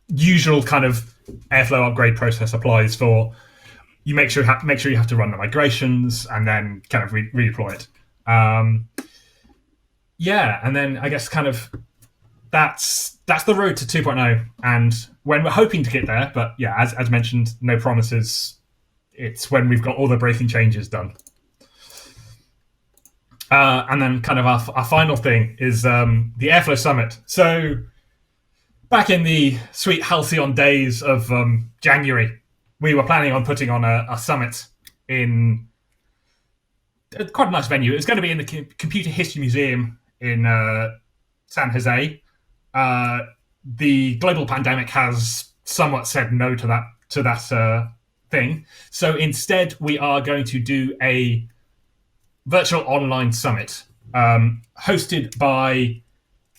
Usual kind of Airflow upgrade process applies for you. Make sure you have to run the migrations and then kind of redeploy it. And then I guess kind of that's the road to 2.0, and when we're hoping to get there, but as mentioned, no promises. It's when we've got all the breaking changes done. And then kind of our final thing is the Airflow Summit. So back in the sweet halcyon days of January, we were planning on putting on a summit in quite a nice venue. It was going to be in the Computer History Museum in San Jose. The global pandemic has somewhat said no to that thing. So instead, we are going to do a virtual online summit hosted by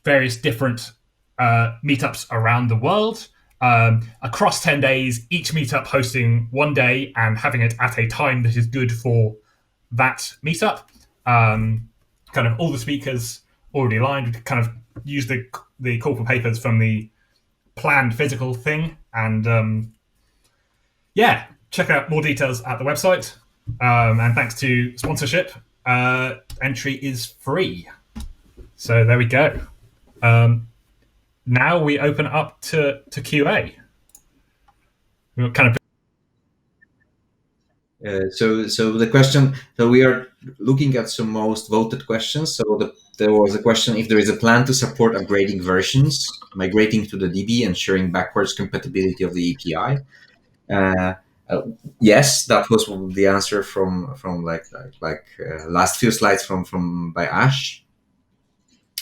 various different meetups around the world across 10 days, each meetup hosting one day and having it at a time that is good for that meetup. Kind of all the speakers already aligned. We kind of use the call for papers from the planned physical thing, and check out more details at the website. And thanks to sponsorship, entry is free. So there we go. Now we open up to QA. We'll kind of. So the question. So we are looking at some most voted questions. So there was a question if there is a plan to support upgrading versions, migrating to the DB, ensuring backwards compatibility of the API. Yes, that was the answer from last few slides from by Ash.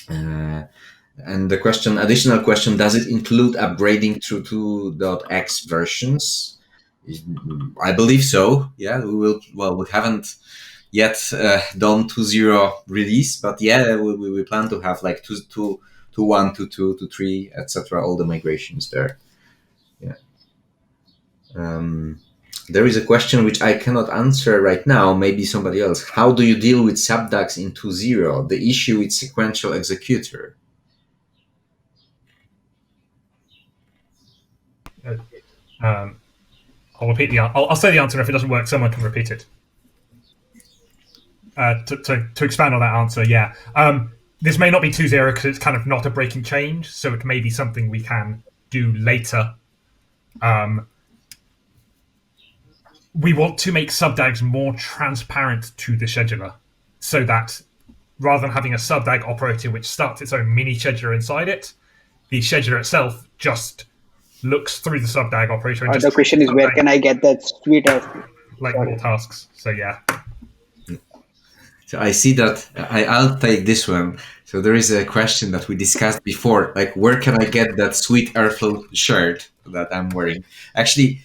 And the additional question, does it include upgrading to 2.x versions? I believe so. Yeah, we will. Well, we haven't yet done 2.0 release, but we plan to have like 2.1, 2.2, 2.3, etc. All the migrations there. Yeah. There is a question which I cannot answer right now. Maybe somebody else. How do you deal with subdags in 2.0? The issue with sequential executor. I'll repeat I'll say the answer. If it doesn't work, someone can repeat it. To expand on that answer, this may not be 2.0 because it's kind of not a breaking change, so it may be something we can do later. We want to make subdags more transparent to the scheduler, so that rather than having a subdag operator which starts its own mini scheduler inside it, the scheduler itself just looks through the subdag operator. And The question is, where can I get that suite of more tasks? So yeah. So I see that I'll take this one. So there is a question that we discussed before, like where can I get that sweet Airflow shirt that I'm wearing? Actually,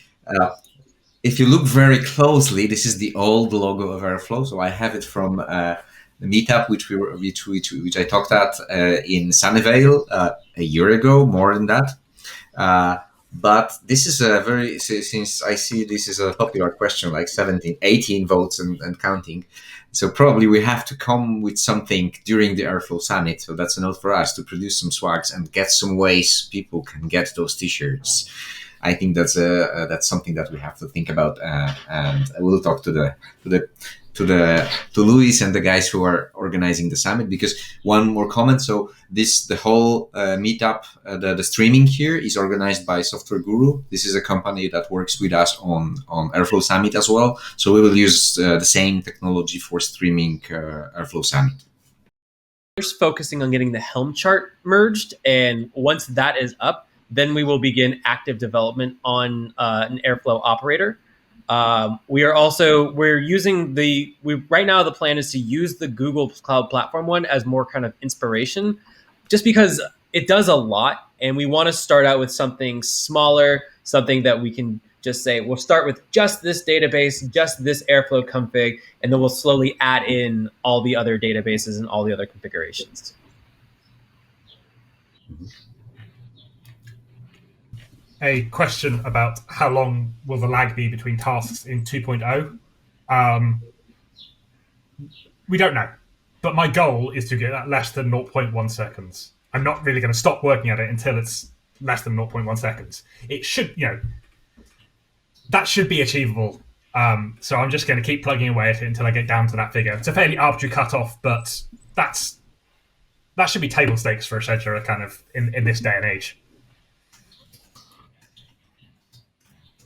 if you look very closely, this is the old logo of Airflow. So I have it from the Meetup, which I talked at in Sunnyvale a year ago, more than that. But this is since I see this is a popular question, like 17, 18 votes and counting. So probably we have to come with something during the Airflow Summit. So that's a note for us to produce some swags and get some ways people can get those t-shirts. I think that's something that we have to think about, and we'll talk to Luis and the guys who are organizing the summit. Because one more comment, so the whole meetup, the streaming here is organized by Software Guru. This is a company that works with us on Airflow Summit as well. So we will use the same technology for streaming Airflow Summit. We're just focusing on getting the Helm chart merged, and once that is up, then we will begin active development on an Airflow operator. We're using right now the plan is to use the Google Cloud Platform one as more kind of inspiration, just because it does a lot, and we want to start out with something smaller, something that we can just say, we'll start with just this database, just this Airflow config, and then we'll slowly add in all the other databases and all the other configurations. A question about how long will the lag be between tasks in 2.0. We don't know, but my goal is to get that less than 0.1 seconds. I'm not really going to stop working at it until it's less than 0.1 seconds. It should, that should be achievable. So I'm just going to keep plugging away at it until I get down to that figure. It's a fairly arbitrary cutoff, but that should be table stakes for a scheduler kind of in this day and age.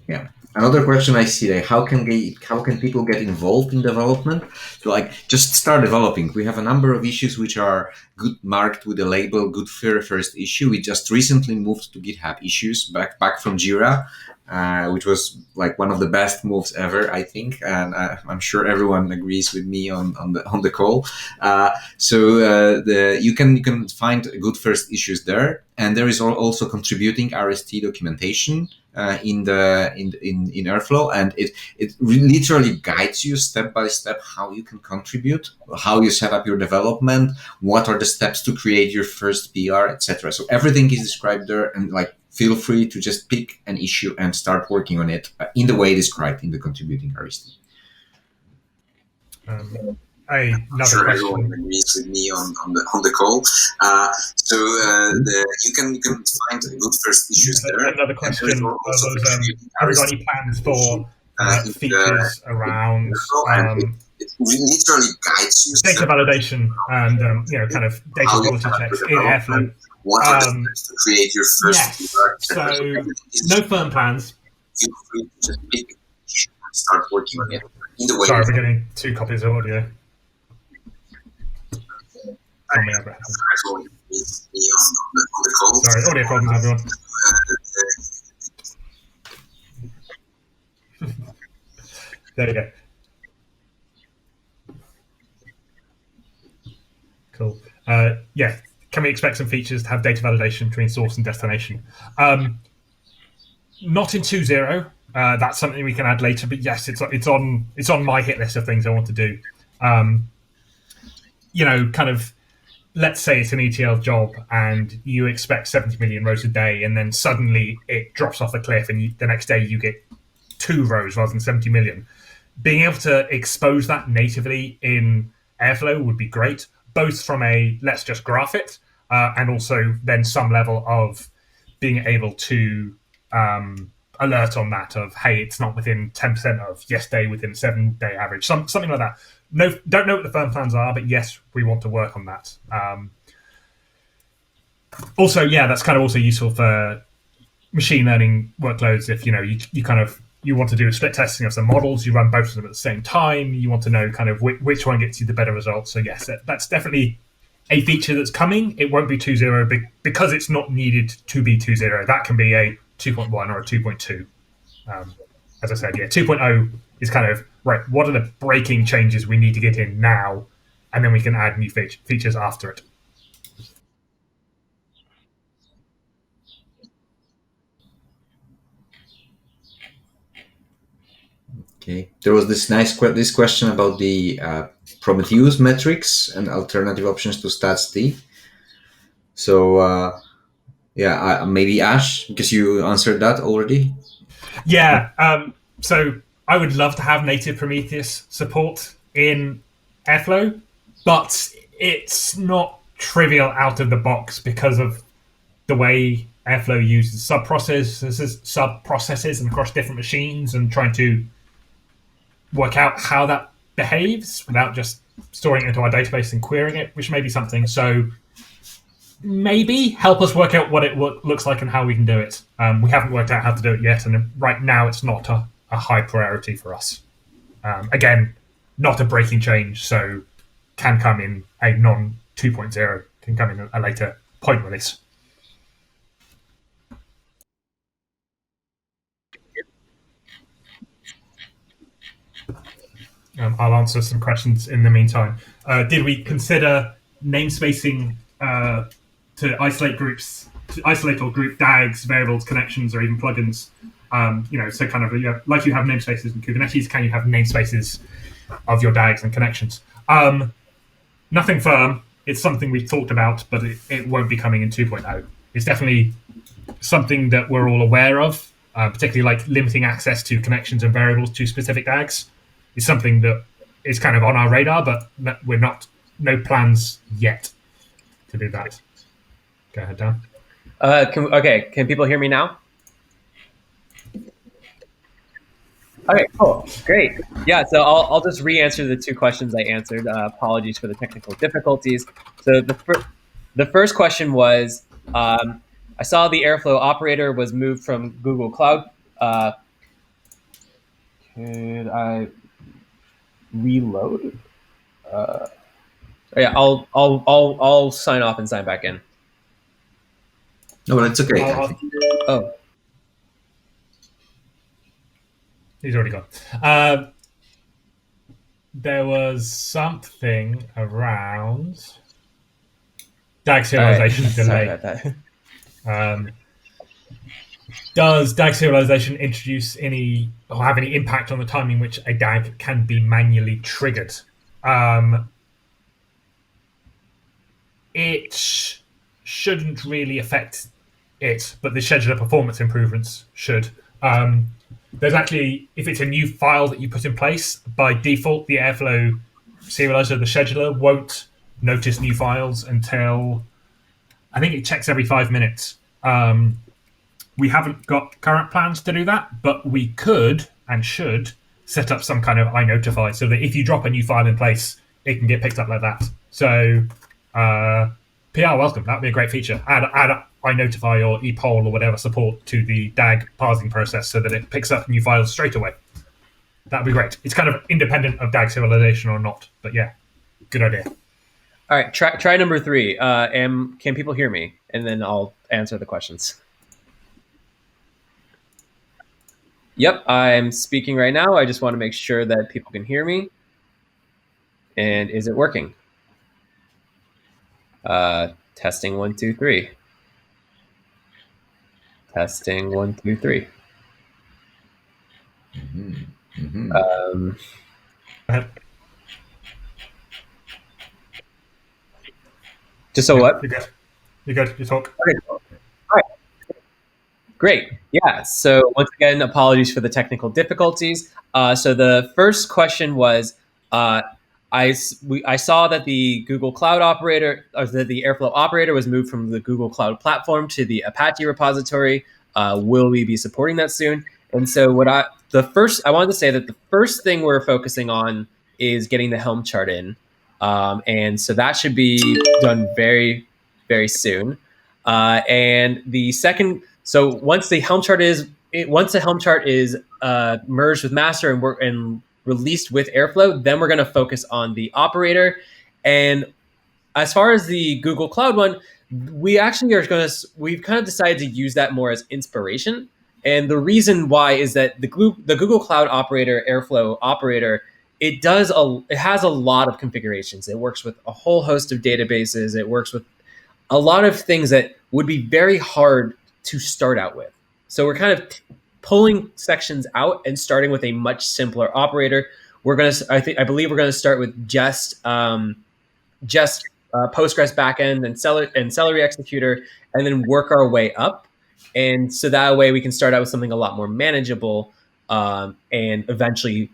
Yeah. Another question I see, like, how can people get involved in development? So, like, just start developing. We have a number of issues which are good marked with the label "good first issue." We just recently moved to GitHub issues back from Jira, which was like one of the best moves ever, I think, and I'm sure everyone agrees with me on the call. You can find good first issues there, and there is also contributing RST documentation in Airflow, and it literally guides you step by step how you can contribute, how you set up your development, what are the steps to create your first PR, etc. So everything is described there, and like feel free to just pick an issue and start working on it in the way described in the contributing RST. Another question. Everyone agrees with me on the call. You can find good first issues there. Another question was, have we got any plans for features around it literally guides you data validation and kind of data quality checks in Airflow? What are the steps to create your first? Yes. So no firm plans. Feel free to just pick an issue and start working on it in the way. Sorry, we're getting 2 copies of audio. Everyone agrees with me on the call. Sorry, audio problems, everyone. There you go. Cool. Yeah. Can we expect some features to have data validation between source and destination? Not in 2.0. That's something we can add later. But yes, it's on my hit list of things I want to do. Kind of. Let's say it's an ETL job and you expect 70 million rows a day, and then suddenly it drops off a cliff, and the next day you get 2 rows rather than 70 million. Being able to expose that natively in Airflow would be great, both from a let's just graph it, and also then some level of being able to alert on that of, hey, it's not within 10% of yesterday within 7-day average, something like that. No, don't know what the firm plans are, but yes, we want to work on that. Also, yeah, that's kind of also useful for machine learning workloads. If you want to do a split testing of some models, you run both of them at the same time. You want to know kind of which one gets you the better results. So yes, that's definitely a feature that's coming. It won't be 2.0 because it's not needed to be 2.0. That can be a 2.1 or a 2.2. As I said, 2.0 is kind of, right, what are the breaking changes we need to get in now? And then we can add new features after it. Okay. There was this question about the Prometheus metrics and alternative options to stats_d. So maybe Ash, because you answered that already. Yeah. So I would love to have native Prometheus support in Airflow, but it's not trivial out of the box because of the way Airflow uses sub-processes and across different machines and trying to work out how that behaves without just storing it into our database and querying it, which may be something. So maybe help us work out what it looks like and how we can do it. We haven't worked out how to do it yet, and right now it's not a high priority for us. Again, not a breaking change, so can come in a non-2.0, can come in a later point release. I'll answer some questions in the meantime. Did we consider namespacing to isolate groups, to isolate or group DAGs, variables, connections, or even plugins? So kind of like you have namespaces in Kubernetes, can you have namespaces of your DAGs and connections? Nothing firm. It's something we've talked about, but it won't be coming in 2.0. It's definitely something that we're all aware of, particularly like limiting access to connections and variables to specific DAGs. Is something that is kind of on our radar, but we're no plans yet to do that. Go ahead, Dan. Can people hear me now? Okay, cool, great. Yeah, so I'll just re-answer the two questions I answered. Apologies for the technical difficulties. So the first question was, I saw the Airflow operator was moved from Google Cloud. Could I reload? Yeah, I'll sign off and sign back in. No, but it's okay. Oh, he's already gone. There was something around DAG serialization delay. Sorry about that. Does DAG serialization introduce any or have any impact on the time in which a DAG can be manually triggered? It shouldn't really affect it, but the scheduler performance improvements should. There's actually, if it's a new file that you put in place, by default, the Airflow serializer, the scheduler, won't notice new files until, I think it checks every 5 minutes. We haven't got current plans to do that, but we could and should set up some kind of iNotify so that if you drop a new file in place, it can get picked up like that. So PR, welcome. That would be a great feature. Add iNotify or ePoll or whatever support to the DAG parsing process so that it picks up new files straight away. That would be great. It's kind of independent of DAG serialization or not, but yeah, good idea. All right, try number 3. Can people hear me? And then I'll answer the questions. Yep, I'm speaking right now. I just want to make sure that people can hear me. And is it working? Testing 1, 2, 3. Testing 1, 2, 3. Just so what? You're good. You talk. Okay, cool. All right. Great. Yeah. So once again, apologies for the technical difficulties. So the first question was, I saw that the Google Cloud operator, or the Airflow operator, was moved from the Google Cloud platform to the Apache repository. Will we be supporting that soon? And so I wanted to say that the first thing we're focusing on is getting the Helm chart in, and so that should be done very, very soon. And the second, so once the Helm chart is merged with master and released with Airflow, then we're going to focus on the operator. And as far as the Google Cloud one, we've kind of decided to use that more as inspiration. And the reason why is that the Google Cloud operator, Airflow operator, it has a lot of configurations. It works with a whole host of databases. It works with a lot of things that would be very hard to start out with. So we're kind of pulling sections out and starting with a much simpler operator. I believe we're gonna start with just Postgres backend and Celery executor, and then work our way up. And so that way we can start out with something a lot more manageable, and eventually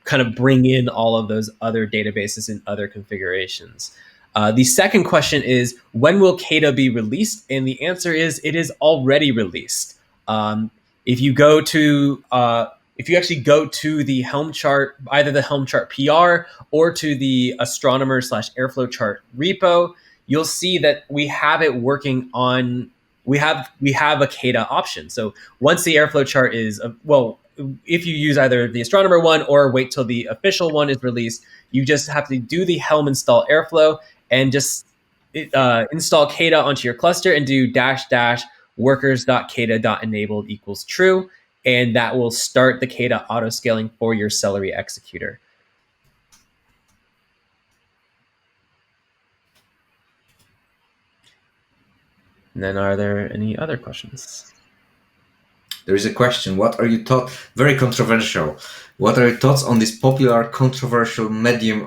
kind of bring in all of those other databases and other configurations. The second question is, when will KEDA be released? And the answer is, it is already released. If you actually go to the Helm chart, either the Helm chart PR or to the Astronomer/Airflow chart repo, you'll see that we have it working on. We have a KEDA option. So once the Airflow chart is if you use either the Astronomer one or wait till the official one is released, you just have to do the Helm install Airflow and just install KEDA onto your cluster and do -- workers.keda.enabled equals true. And that will start the KEDA autoscaling for your Celery executor. And then are there any other questions? There is a question. What are your thoughts? Very controversial. What are your thoughts on this popular, controversial Medium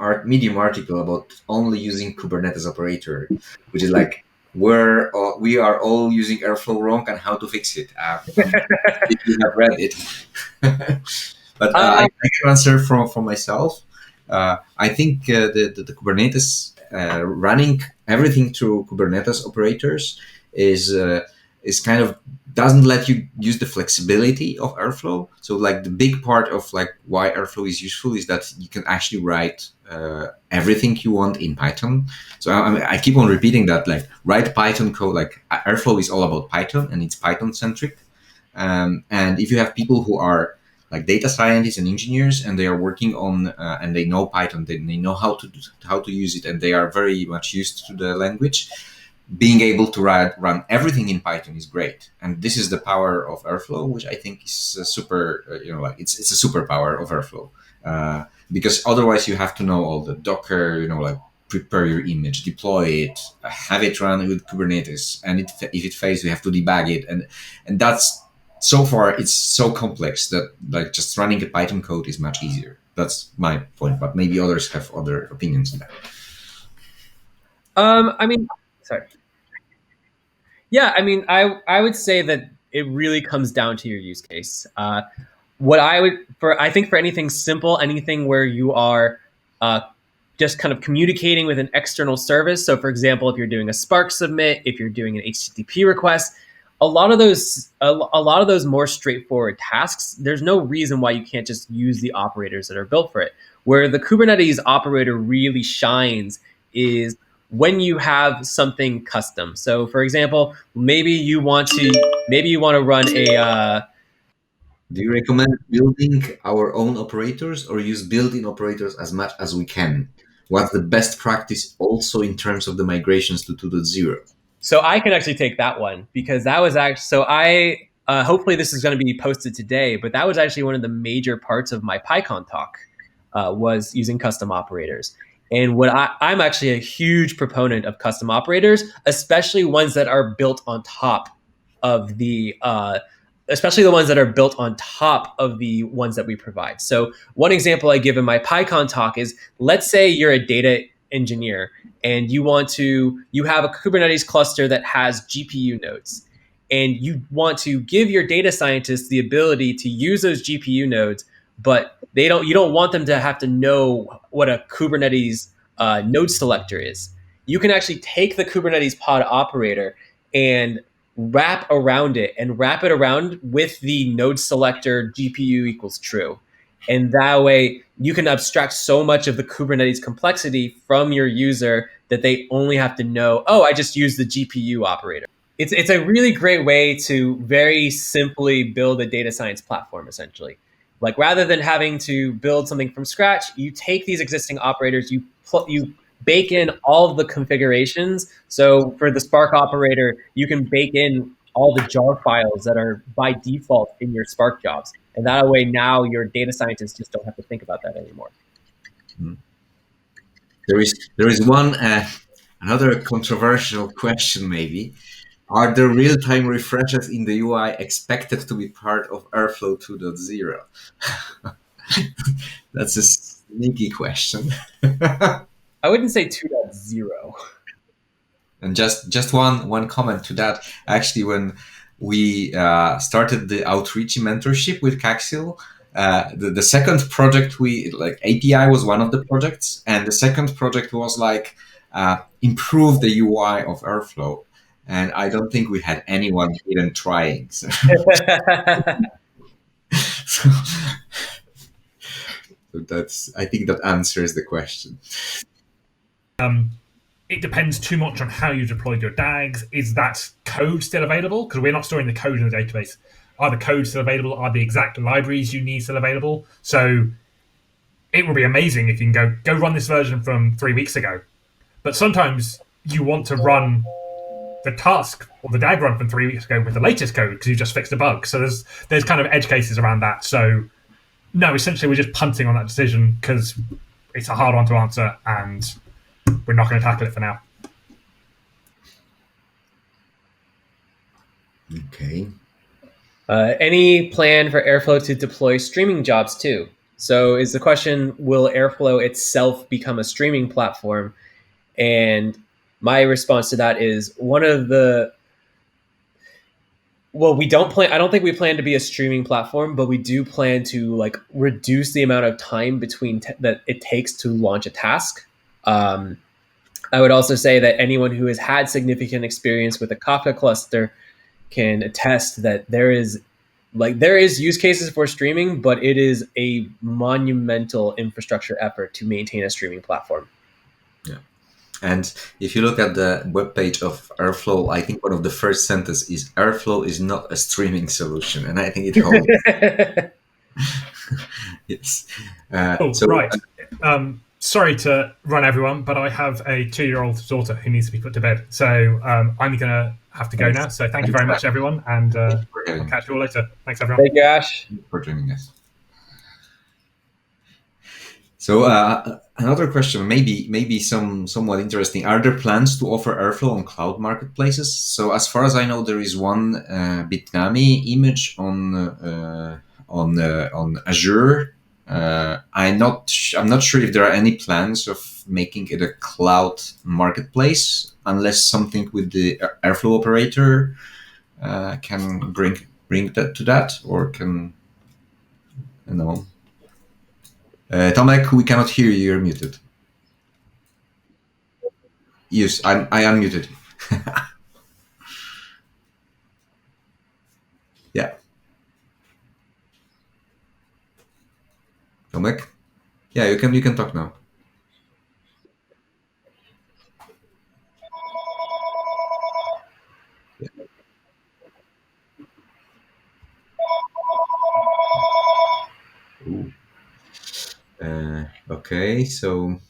article about only using Kubernetes operator, which is like we are all using Airflow wrong and how to fix it? If you have read it, but I can answer from myself. I think the Kubernetes running everything through Kubernetes operators is kind of doesn't let you use the flexibility of Airflow. So like the big part of like why Airflow is useful is that you can actually write everything you want in Python. So I keep on repeating that, like write Python code. Like Airflow is all about Python and it's Python centric. And if you have people who are like data scientists and engineers and they are working on and they know Python, they know how to use it, and they are very much used to the language, being able to run everything in Python is great. And this is the power of Airflow, which I think is a super, it's a superpower of Airflow. Because otherwise you have to know all the Docker, like prepare your image, deploy it, have it run with Kubernetes. And if it fails, you have to debug it. And that's, so far, it's so complex that like just running a Python code is much easier. That's my point, but maybe others have other opinions on that. Sorry. Yeah, I would say that it really comes down to your use case. I think for anything simple, anything where you are just kind of communicating with an external service. So for example, if you're doing a Spark submit, if you're doing an HTTP request, a lot of those more straightforward tasks, there's no reason why you can't just use the operators that are built for it. Where the Kubernetes operator really shines is when you have something custom. So for example, maybe you want to run a Do you recommend building our own operators or use built-in operators as much as we can? What's the best practice also in terms of the migrations to 2.0? So I can actually take that one, because that was actually, hopefully this is going to be posted today, but that was actually one of the major parts of my PyCon talk, was using custom operators. And I'm actually a huge proponent of custom operators, especially ones that are built on top of the ones that we provide. So one example I give in my PyCon talk is, let's say you're a data engineer and you have a Kubernetes cluster that has GPU nodes, and you want to give your data scientists the ability to use those GPU nodes, but you don't want them to have to know what a Kubernetes node selector is. You can actually take the Kubernetes pod operator and wrap it around with the node selector GPU equals true. And that way you can abstract so much of the Kubernetes complexity from your user that they only have to know, oh, I just use the GPU operator. It's a really great way to very simply build a data science platform, essentially. Like rather than having to build something from scratch, you take these existing operators, you bake in all of the configurations. So for the Spark operator, you can bake in all the jar files that are by default in your Spark jobs. And that way now your data scientists just don't have to think about that anymore. There is one another controversial question maybe. Are the real-time refreshes in the UI expected to be part of Airflow 2.0? That's a sneaky question. I wouldn't say 2.0. And just one comment to that. Actually, when we started the outreach mentorship with Kaxil, the second project API was one of the projects, and the second project was improve the UI of Airflow. And I don't think we had anyone even trying. So, so I think that answers the question. It depends too much on how you deployed your DAGs. Is that code still available? Because we're not storing the code in the database. Are the codes still available? Are the exact libraries you need still available? So it will be amazing if you can go run this version from 3 weeks ago. But sometimes you want to run the task or the DAG run from 3 weeks ago with the latest code because you just fixed a bug. So there's kind of edge cases around that. So no, essentially we're just punting on that decision because it's a hard one to answer and we're not going to tackle it for now. Okay. Any plan for Airflow to deploy streaming jobs too? So is the question, will Airflow itself become a streaming platform? And my response to that is we don't plan. I don't think we plan to be a streaming platform, but we do plan to reduce the amount of time between that it takes to launch a task. I would also say that anyone who has had significant experience with a Kafka cluster can attest that there is use cases for streaming, but it is a monumental infrastructure effort to maintain a streaming platform. Yeah. And if you look at the webpage of Airflow, I think one of the first sentences is Airflow is not a streaming solution. And I think it holds. Yes. Right. Sorry to run everyone, but I have a 2-year-old daughter who needs to be put to bed. So I'm going to have to go now. So thank you very much, everyone. And I'll catch you all later. Thanks, everyone. Thank you, Ash. Thank you for joining us. So another question, maybe somewhat interesting. Are there plans to offer Airflow on cloud marketplaces? So as far as I know, there is one Bitnami image on Azure. I'm not sure if there are any plans of making it a cloud marketplace, unless something with the Airflow operator can bring that to that, or can, I don't know. Tomek, we cannot hear you. You're muted. Yes, I unmuted you. Yeah. Tomek? Yeah, you can talk now. Yeah. Okay, so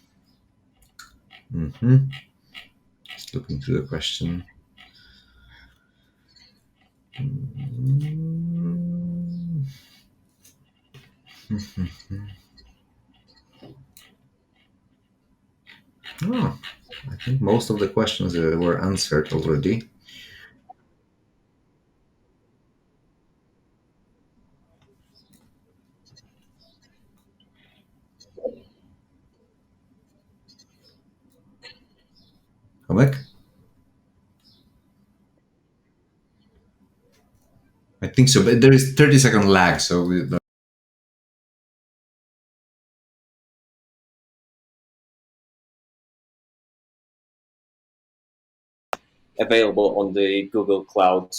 just looking through the question. Oh, I think most of the questions were answered already. Tomek? I think so, but there is 30-second lag, so available on the Google Cloud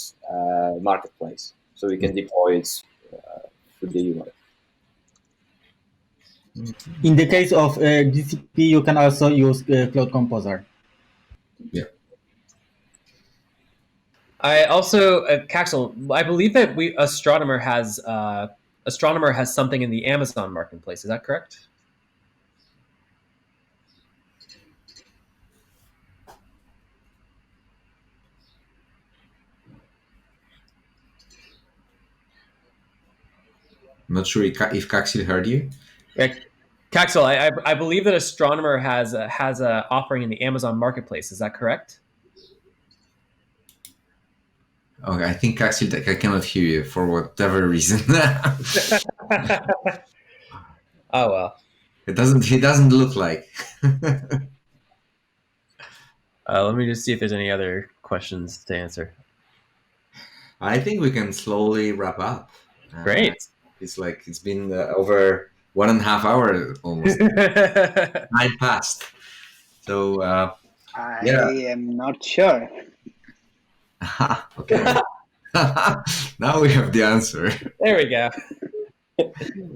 marketplace, so we can deploy it through the UI. In the case of GCP, you can also use Cloud Composer. Yeah. I also, Kaxil, I believe that Astronomer has something in the Amazon marketplace. Is that correct? I'm not sure if Kaxil heard you. Yeah. Kaxil, I believe that Astronomer has a offering in the Amazon Marketplace. Is that correct? Okay, I think Kaxil, I cannot hear you for whatever reason. Oh well. He doesn't look like. Let me just see if there's any other questions to answer. I think we can slowly wrap up. Great. It's been over 1.5 hours almost. Time passed. So I yeah. am not sure. Okay. Now we have the answer. There we go. Okay.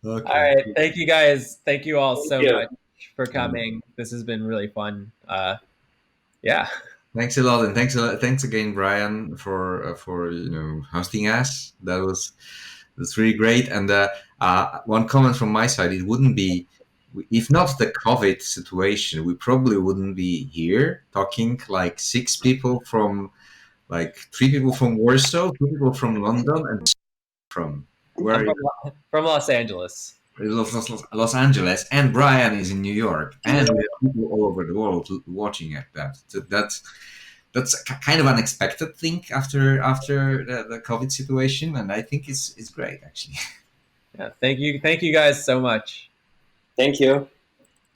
All right. Thank you guys. Thank you all so you. much for coming. This has been really fun. Yeah. Thanks a lot, and thanks again, Brian, for hosting us. That's really great. And one comment from my side: it wouldn't be, if not the COVID situation, we probably wouldn't be here talking, like 6 people from, like 3 people from Warsaw, 2 people from London, and from where? From Los Angeles. Los Angeles, and Brian is in New York, and we have people all over the world watching at that. So that's kind of unexpected thing after the COVID situation, and I think it's great actually. Yeah. Thank you guys so much. Thank you.